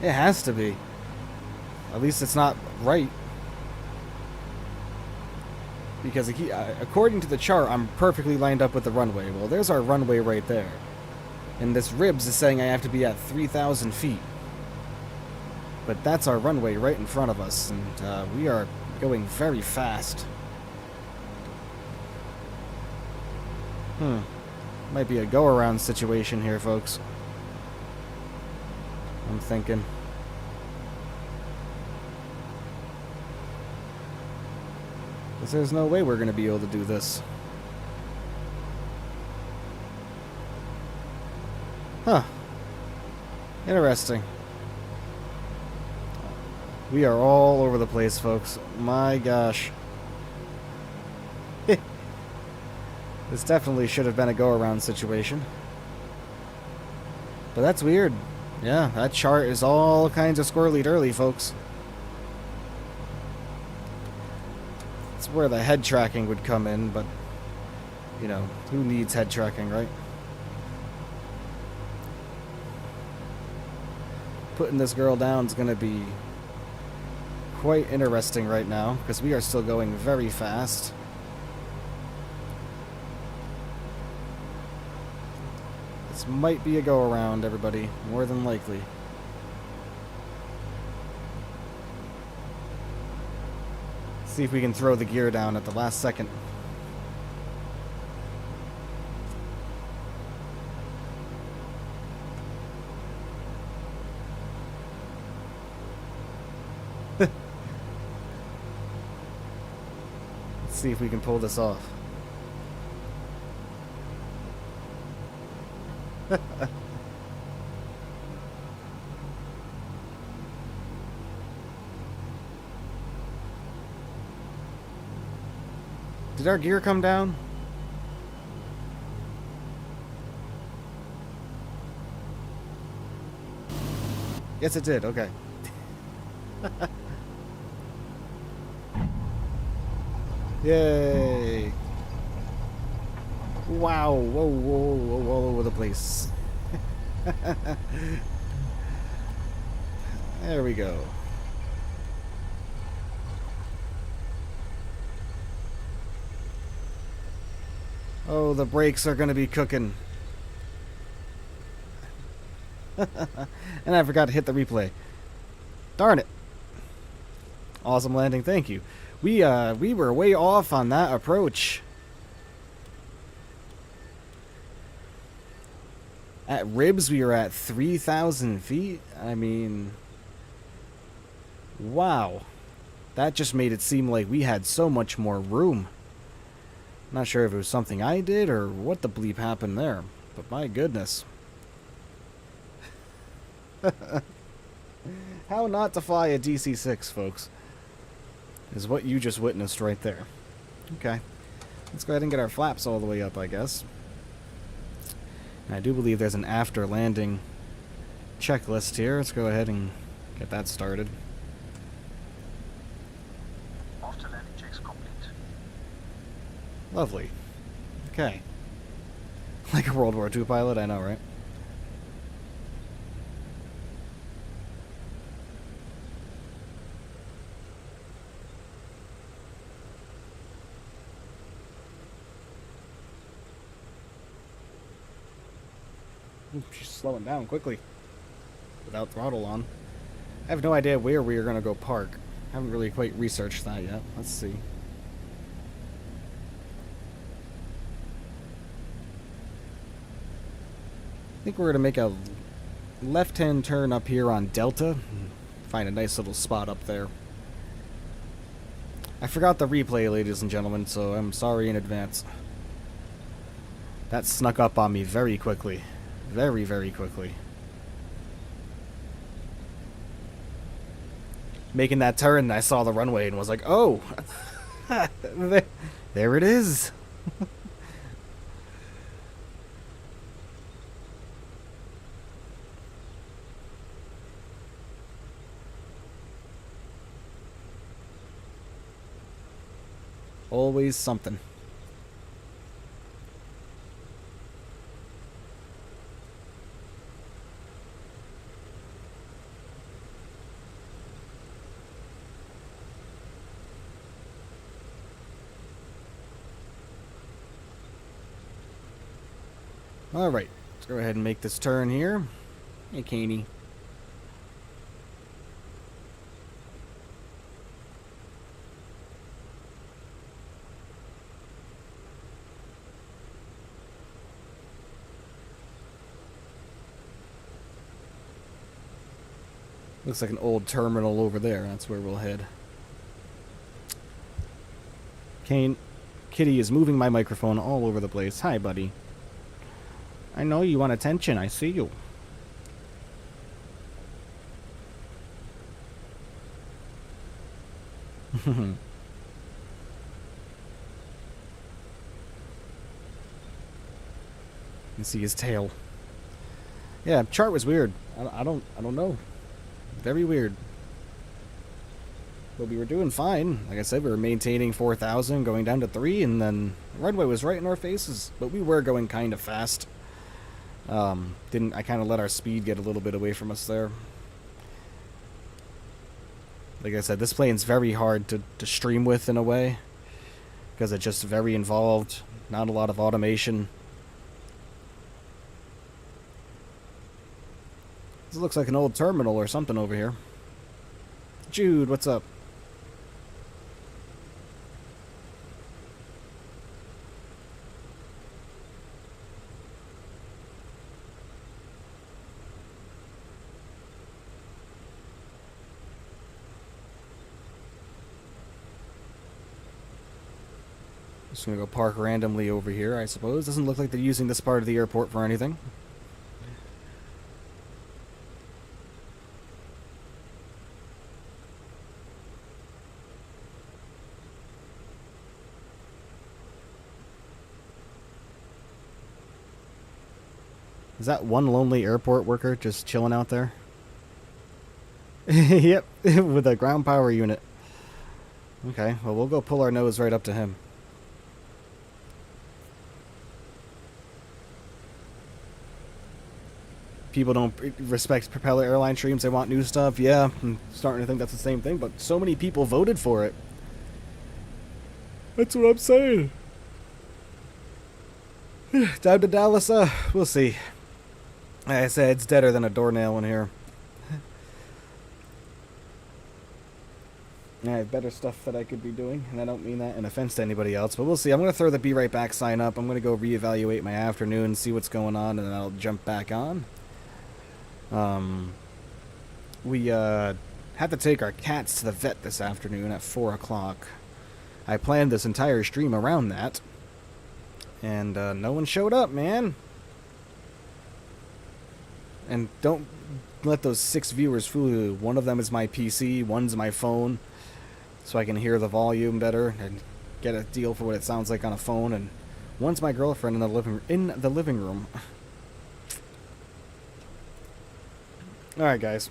It has to be. At least it's not right. Because according to the chart, I'm perfectly lined up with the runway. Well, there's our runway right there. And this ribs is saying I have to be at 3,000 feet. But that's our runway right in front of us, and we are going very fast. Might be a go-around situation here, folks. I'm thinking. Because there's no way we're going to be able to do this. Huh. Interesting. We are all over the place, folks. My gosh. This definitely should have been a go-around situation. But that's weird. Yeah, that chart is all kinds of squirrely early, folks. It's where the head tracking would come in, but, you know, who needs head tracking, right? Putting this girl down is going to be quite interesting right now, because we are still going very fast. This might be a go-around, everybody, more than likely. See if we can throw the gear down at the last second. Let's see if we can pull this off. Did our gear come down? Yes, it did. Okay. Yay! Wow! Whoa, whoa, whoa, all over the place. There we go. Oh, the brakes are going to be cooking. And I forgot to hit the replay. Darn it. Awesome landing, thank you. We were way off on that approach. At ribs, we were at 3,000 feet. I mean, wow. That just made it seem like we had so much more room. Not sure if it was something I did or what the bleep happened there, but my goodness. How not to fly a DC-6, folks, is what you just witnessed right there. Okay. Let's go ahead and get our flaps all the way up, I guess. And I do believe there's an after landing checklist here. Let's go ahead and get that started. After landing checks complete. Lovely. Okay. Like a World War II pilot, I know, right? Ooh, she's slowing down quickly without throttle on. I have no idea where we are going to go park. Haven't really quite researched that yet. Let's see. I think we're going to make a left-hand turn up here on Delta. Find a nice little spot up there. I forgot the replay, ladies and gentlemen, so I'm sorry in advance. That snuck up on me very quickly. Very, very quickly. Making that turn, I saw the runway and was like, oh! There it is! Always something. Alright, let's go ahead and make this turn here. Hey, Caney. Looks like an old terminal over there. That's where we'll head. Kitty is moving my microphone all over the place. Hi, buddy. I know you want attention. I see you. You see his tail. Yeah, chart was weird. I don't know. Very weird. But we were doing fine. Like I said, we were maintaining 4,000, going down to 3, and then the runway was right in our faces. But we were going kind of fast. I kind of let our speed get a little bit away from us there. Like I said, this plane's very hard to stream with in a way. Because it's just very involved. Not a lot of automation. This looks like an old terminal or something over here. Jude, what's up? Just gonna go park randomly over here, I suppose. Doesn't look like they're using this part of the airport for anything. Is that one lonely airport worker just chilling out there? Yep, with a ground power unit. Okay, well, we'll go pull our nose right up to him. People don't respect propeller airline streams. They want new stuff. Yeah, I'm starting to think that's the same thing, but so many people voted for it. That's what I'm saying. Down to Dallas, we'll see. Like I said, it's deader than a doornail in here. I have better stuff that I could be doing, and I don't mean that in offense to anybody else, but we'll see. I'm going to throw the Be Right Back sign up. I'm going to go reevaluate my afternoon, see what's going on, and then I'll jump back on. We had to take our cats to the vet this afternoon at 4 o'clock. I planned this entire stream around that, and no one showed up, man. And don't let those 6 viewers fool you. One of them is my PC, one's my phone, so I can hear the volume better and get a deal for what it sounds like on a phone, and one's my girlfriend in the living room. Alright, guys.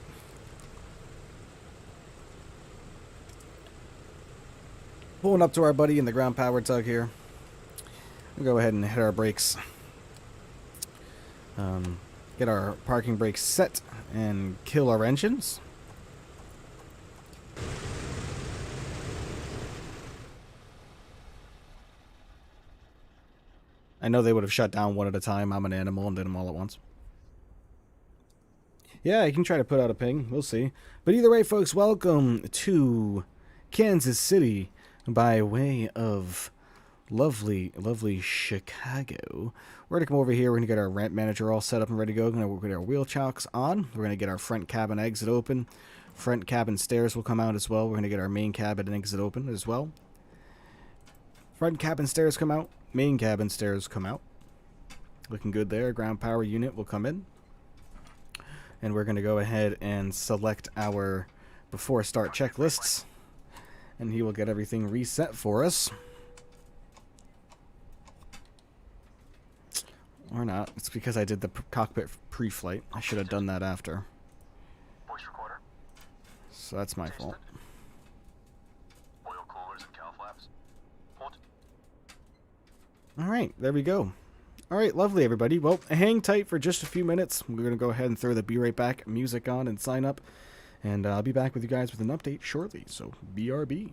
Pulling up to our buddy in the ground power tug here. We'll go ahead and hit our brakes. Get our parking brakes set and kill our engines. I know they would have shut down one at a time. I'm an animal and did them all at once. Yeah, I can try to put out a ping. We'll see. But either way, folks, welcome to Kansas City by way of lovely, lovely Chicago. We're going to come over here. We're going to get our ramp manager all set up and ready to go. We're going to get our wheel chocks on. We're going to get our front cabin exit open. Front cabin stairs will come out as well. We're going to get our main cabin exit open as well. Front cabin stairs come out. Main cabin stairs come out. Looking good there. Ground power unit will come in. And we're going to go ahead and select our before start checklists. And he will get everything reset for us. Or not. It's because I did the cockpit pre-flight. I should have done that after. Voice recorder. So that's my fault. Oil coolers and cow flaps. Port. Alright, there we go. Alright, lovely everybody. Well, hang tight for just a few minutes. We're going to go ahead and throw the Be Right Back music on and sign up. And I'll be back with you guys with an update shortly. So, BRB.